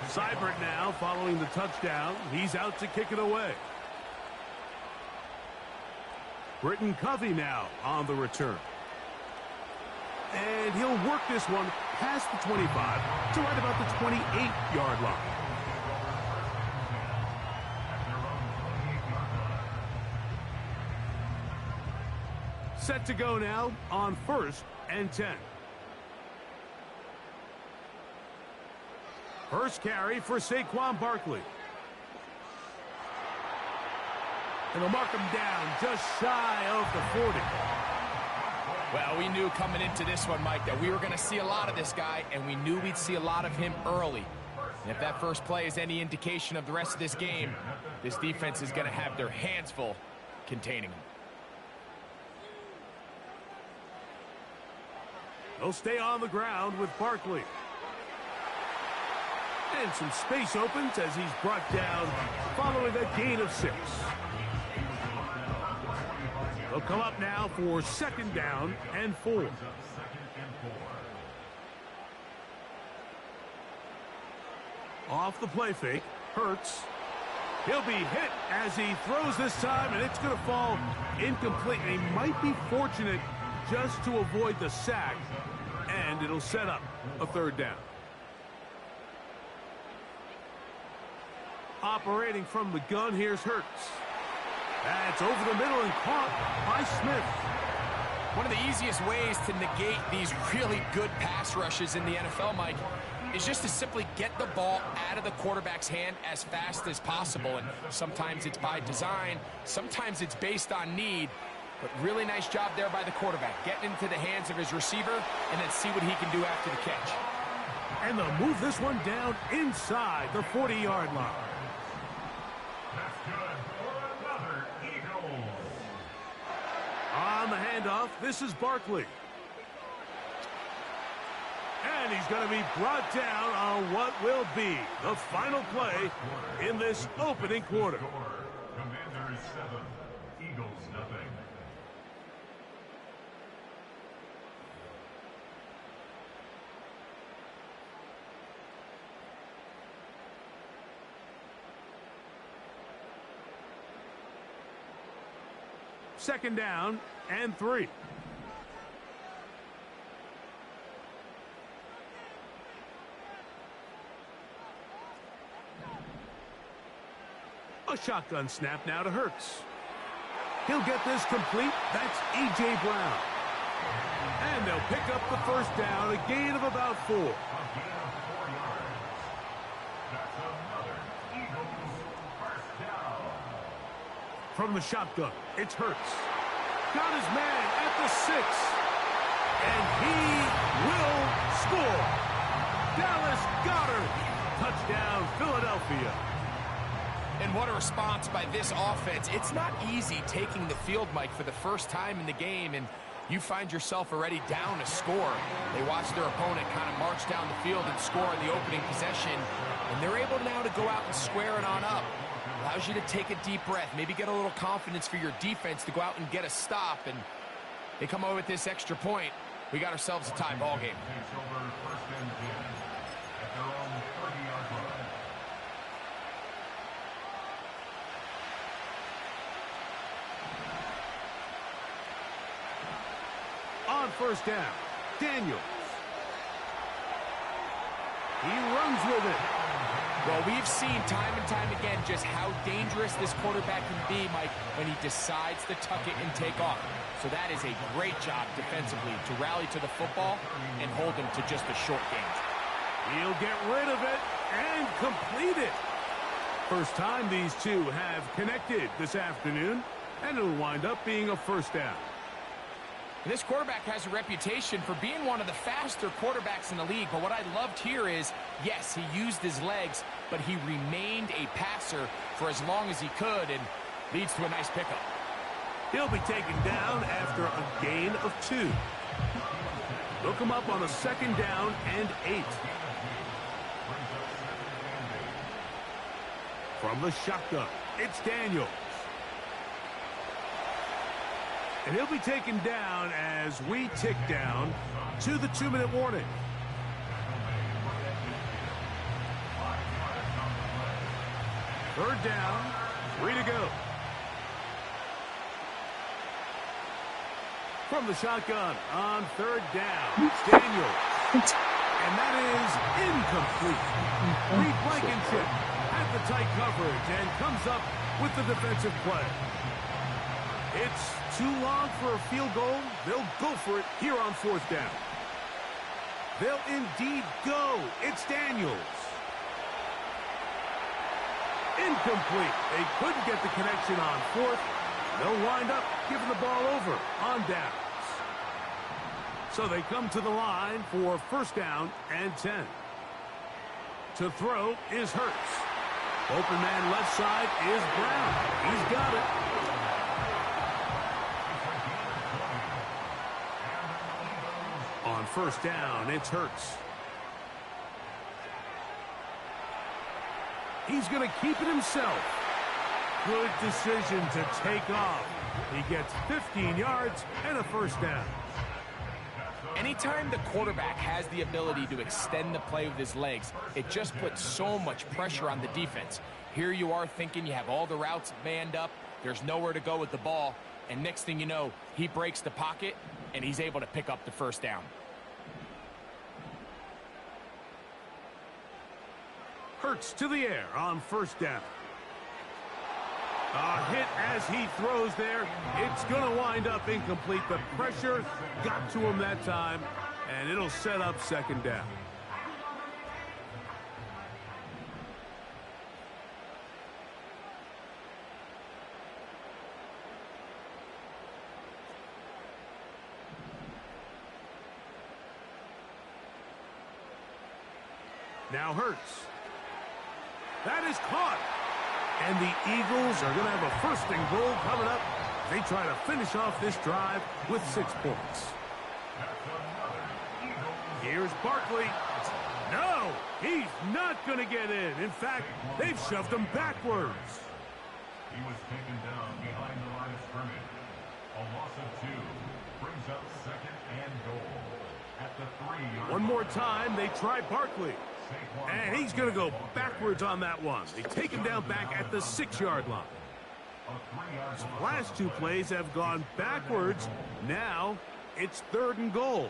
Seibert now following the touchdown. He's out to kick it away. Britton Covey now on the return. And he'll work this one past the 25 to right about the 28-yard line. Set to go now on 1st and 10. First carry for Saquon Barkley. And they'll mark him down just shy of the 40. Well, we knew coming into this one, Mike, that we were going to see a lot of this guy, and we knew we'd see a lot of him early. And if that first play is any indication of the rest of this game, this defense is going to have their hands full containing him. They'll stay on the ground with Barkley. And some space opens as he's brought down following a gain of 6. They'll come up now for 2nd down and 4. Off the play fake. Hurts. He'll be hit as he throws this time, and it's going to fall incomplete. And he might be fortunate just to avoid the sack, and it'll set up a third down. Operating from the gun, here's Hurts. That's over the middle and caught by Smith. One of the easiest ways to negate these really good pass rushes in the NFL, Mike, is just to simply get the ball out of the quarterback's hand as fast as possible. And sometimes it's by design, sometimes it's based on need. But really nice job there by the quarterback, getting into the hands of his receiver and then see what he can do after the catch. And they'll move this one down inside the 40-yard line. That's good for another Eagle. On the handoff, this is Barkley. And he's going to be brought down on what will be the final play in this opening quarter. Commanders 7, Eagles nothing. Second down and 3. A shotgun snap now to Hurts. He'll get this complete. That's A.J. Brown. And they'll pick up the first down, a gain of about 4. A gain of 4 yards. That's another Eagles first down. From the shotgun, it's Hurts. Got his man at the 6. And he will score. Dallas Goedert. Touchdown, Philadelphia. And what a response by this offense. It's not easy taking the field, Mike, for the first time in the game, and you find yourself already down a score. They watch their opponent kind of march down the field and score in the opening possession, and they're able now to go out and square it on up. Allows you to take a deep breath, maybe get a little confidence for your defense to go out and get a stop, and they come over with this extra point. We got ourselves a tie ball game. Takes over first and 10 at their own 30-yard line. On first down, Daniels. He runs with it. Well, we've seen time and time again just how dangerous this quarterback can be, Mike, when he decides to tuck it and take off. So that is a great job defensively to rally to the football and hold him to just a short gain. He'll get rid of it and complete it. First time these two have connected this afternoon, and it'll wind up being a first down. This quarterback has a reputation for being one of the faster quarterbacks in the league, but what I loved here is, yes, he used his legs, but he remained a passer for as long as he could, and leads to a nice pickup. He'll be taken down after a gain of 2. Look him up on a second down and 8. From the shotgun, it's Daniels. And he'll be taken down as we tick down to the 2-minute warning. Third down, 3 to go. From the shotgun on third down, it's Daniels. And that is incomplete. Reed Blankenship had the tight coverage and comes up with the defensive play. It's too long for a field goal. They'll go for it here on fourth down. They'll indeed go. It's Daniels. Incomplete. They couldn't get the connection on fourth. They'll wind up giving the ball over on downs. So they come to the line for first down and 10. To throw is Hurts. Open man left side is Brown. He's got it. On first down, it's Hurts. He's going to keep it himself. Good decision to take off. He gets 15 yards and a first down. Anytime the quarterback has the ability to extend the play with his legs, it just puts so much pressure on the defense. Here you are thinking you have all the routes manned up, there's nowhere to go with the ball, and next thing you know, he breaks the pocket, and he's able to pick up the first down. Hurts to the air on first down. A hit as he throws there. It's going to wind up incomplete. The pressure got to him that time, and it'll set up second down. Now Hurts. That is caught. And the Eagles are going to have a first and goal coming up. They try to finish off this drive with 6 points. Here's Barkley. No, he's not going to get in. In fact, they've shoved him backwards. He was taken down behind the line of scrimmage. A loss of 2 brings up second and goal at the 3-yard line. One more time, they try Barkley. And he's going to go backwards on that one. They take him down back at the 6-yard line. His last 2 plays have gone backwards. Now it's 3rd and goal.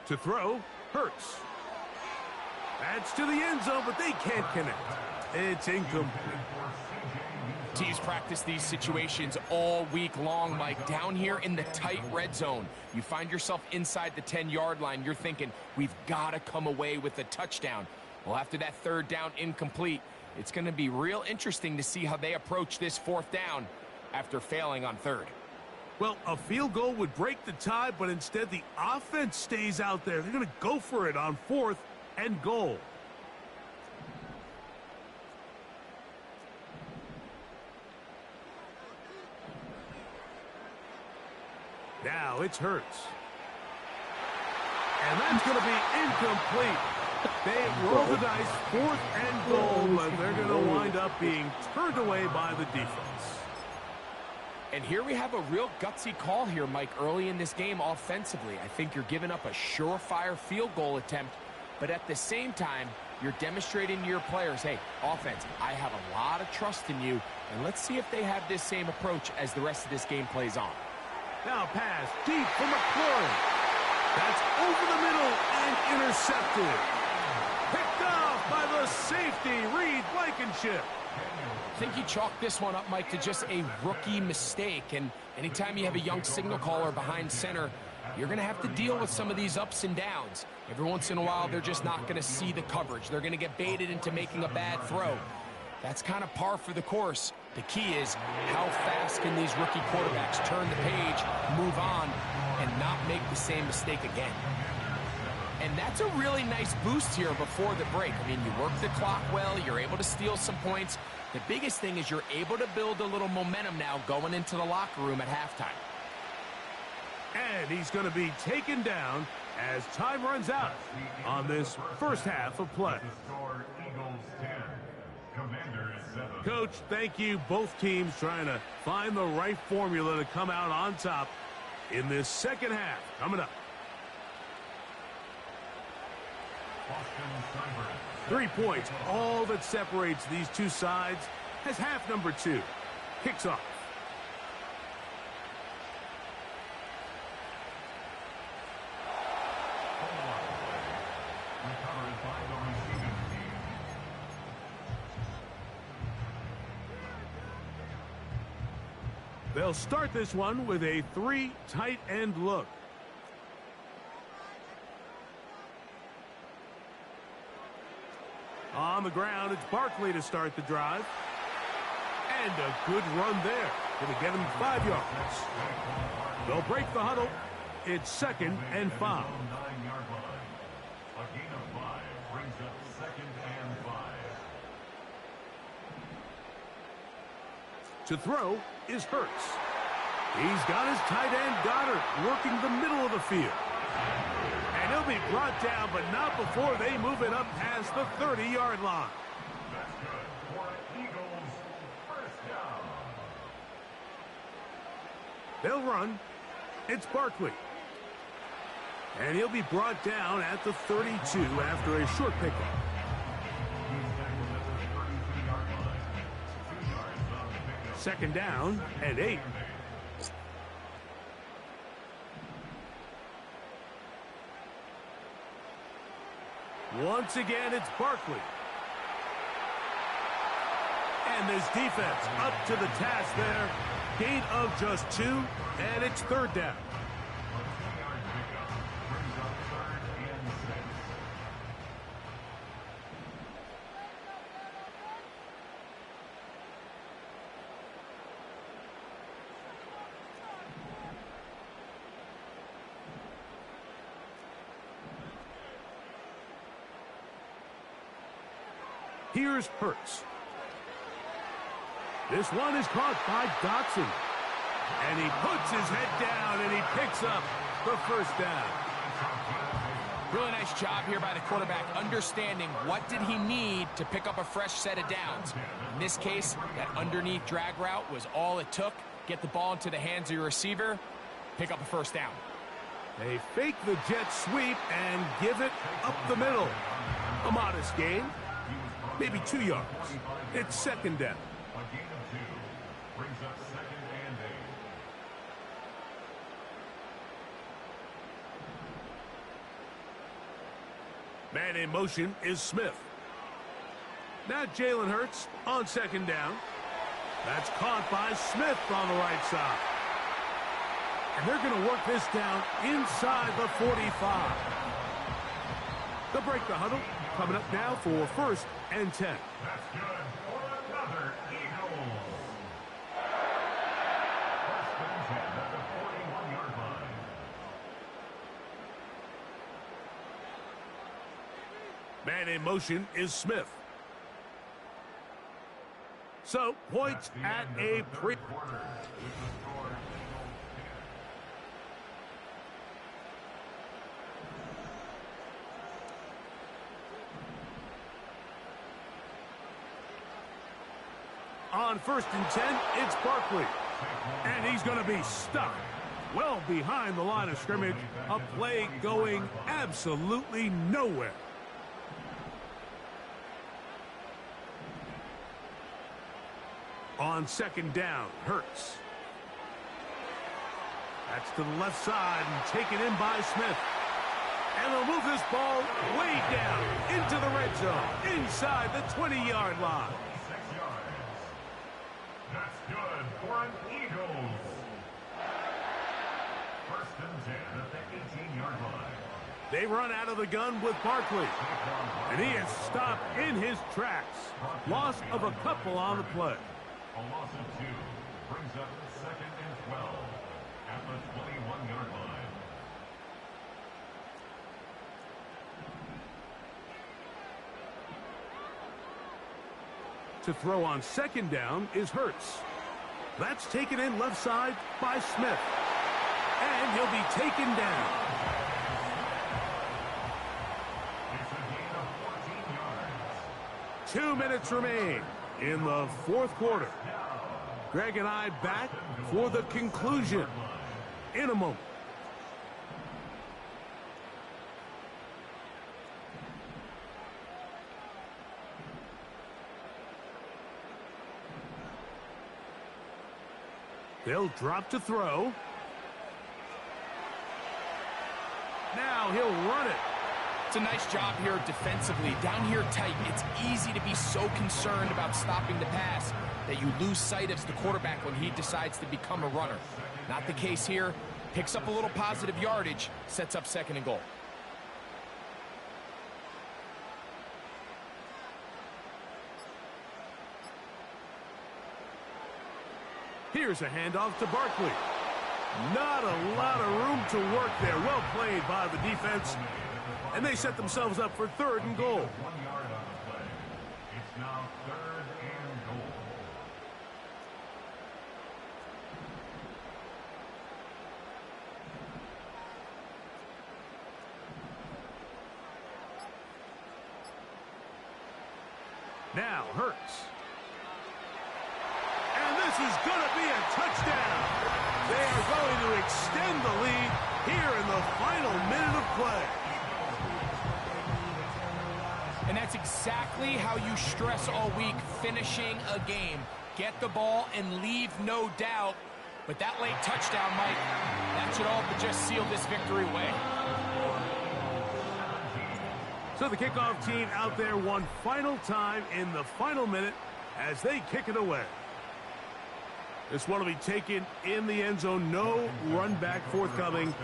To throw, Hurts. That's to the end zone, but they can't connect. It's incomplete. Teams practice these situations all week long, Mike. Down here in the tight red zone, you find yourself inside the 10-yard line. You're thinking, we've got to come away with a touchdown. Well, after that 3rd down incomplete, it's going to be real interesting to see how they approach this 4th down after failing on 3rd. Well, a field goal would break the tie, but instead the offense stays out there. They're going to go for it on 4th and goal. Now it's Hurts. And that's going to be incomplete. They roll the dice, 4th and goal, but they're going to wind up being turned away by the defense. And here we have a real gutsy call here, Mike, early in this game offensively. I think you're giving up a surefire field goal attempt, but at the same time, you're demonstrating to your players, hey, offense, I have a lot of trust in you, and let's see if they have this same approach as the rest of this game plays on. Now pass deep for McLaurin. That's over the middle and intercepted. Picked off by the safety, Reed Blankenship. I think you chalk this one up, Mike, to just a rookie mistake. And anytime you have a young signal caller behind center, you're going to have to deal with some of these ups and downs. Every once in a while, they're just not going to see the coverage. They're going to get baited into making a bad throw. That's kind of par for the course. The key is how fast can these rookie quarterbacks turn the page, move on, and not make the same mistake again. And that's a really nice boost here before the break. I mean, you work the clock well, you're able to steal some points. The biggest thing is you're able to build a little momentum now going into the locker room at halftime. And he's going to be taken down as time runs out on this first half of play. Coach, thank you. Both teams trying to find the right formula to come out on top in this second half. Coming up. 3 points, all that separates these two sides, as half number 2 kicks off. They'll start this one with a 3 tight end look. On the ground, it's Barkley to start the drive. And a good run there. Going to get him 5 yards. They'll break the huddle. It's 2nd and 5. A gain of 5 brings up 2nd and 5. To throw is Hurts. He's got his tight end Goddard working the middle of the field. And he'll be brought down, but not before they move it up past the 30-yard line. That's good for Eagles. First down. They'll run. It's Barkley. And he'll be brought down at the 32 after a short pickup. Second down and 8. Once again, it's Barkley. And this defense up to the task there. Gain of just 2, and it's third down. Here's Hurts. This one is caught by Dotson. And he puts his head down and he picks up the first down. Really nice job here by the quarterback, understanding what did he need to pick up a fresh set of downs. In this case, that underneath drag route was all it took. Get the ball into the hands of your receiver, pick up a first down. They fake the jet sweep and give it up the middle. A modest gain, maybe 2 yards. It's second down. A gain of 2 brings up second and 8. Man in motion is Smith. Now Jalen Hurts on second down. That's caught by Smith on the right side. And they're going to work this down inside the 45. They'll break the huddle. Coming up now for first and 10. That's good for another Eagles. First and 10 at the 41-yard line. Man in motion is Smith. So, points at a pre... Quarter with the score Eagles 10. On first and 10, it's Barkley. And he's going to be stuck well behind the line of scrimmage. A play going absolutely nowhere. On second down, Hurts. That's to the left side and taken in by Smith. And they'll move this ball way down into the red zone, inside the 20-yard line. 6 yards. That's good for an Eagles. First and 10 at the 18-yard line. They run out of the gun with Barkley. And he is stopped in his tracks. Loss of a couple on the play. A loss of 2 brings up second and 12 at the 21-yard line. To throw on second down is Hurts. That's taken in left side by Smith. And he'll be taken down. It's a gain of 14 yards. 2 minutes remain in the fourth quarter. Greg and I back for the conclusion in a moment. They'll drop to throw. Now he'll run it. It's a nice job here defensively. Down here tight, it's easy to be so concerned about stopping the pass that you lose sight of the quarterback when he decides to become a runner. Not the case here. Picks up a little positive yardage, sets up second and goal. Here's a handoff to Barkley. Not a lot of room to work there. Well played by the defense. And they set themselves up for third and goal. 1 yard on the play. It's now third and goal. Now Hurts. And this is going to be a touchdown. They are going to extend the lead here in the final minute of play. And that's exactly how you stress all week, finishing a game. Get the ball and leave no doubt. But that late touchdown, Mike, that should all but just seal this victory away. So the kickoff team out there one final time in the final minute as they kick it away. This one will be taken in the end zone. No run back forthcoming.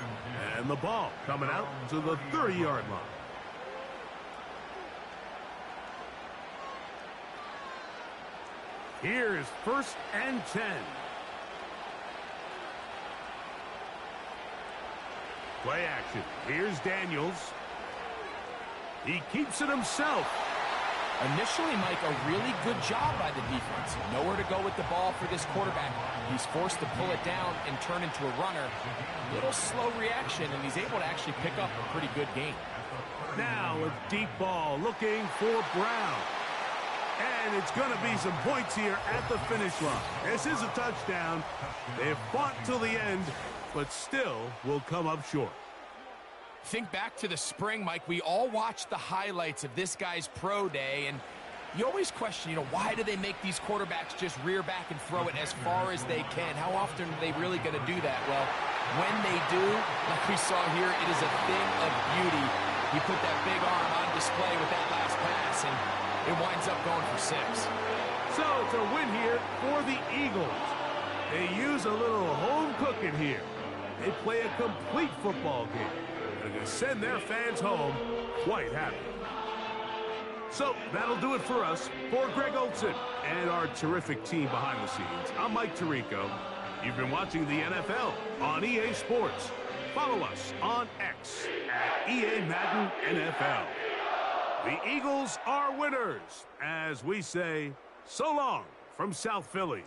And the ball coming out to the 30-yard line. Here's 1st and 10. Play action. Here's Daniels. He keeps it himself. Initially, Mike, a really good job by the defense. Nowhere to go with the ball for this quarterback. He's forced to pull it down and turn into a runner. Little slow reaction, and he's able to actually pick up a pretty good game. Now a deep ball looking for Brown. And it's going to be some points here at the finish line. This is a touchdown. They've fought till the end, but still will come up short. Think back to the spring, Mike. We all watched the highlights of this guy's pro day, and you always question, why do they make these quarterbacks just rear back and throw it as far as they can? How often are they really going to do that? Well, when they do, like we saw here, it is a thing of beauty. He put that big arm on display with that last pass, and it winds up going for 6. So it's a win here for the Eagles. They use a little home cooking here. They play a complete football game. They're going to send their fans home quite happy. So that'll do it for us. For Greg Olson and our terrific team behind the scenes, I'm Mike Tirico. You've been watching the NFL on EA Sports. Follow us on X at EA Madden NFL. The Eagles are winners, as we say so long from South Philly.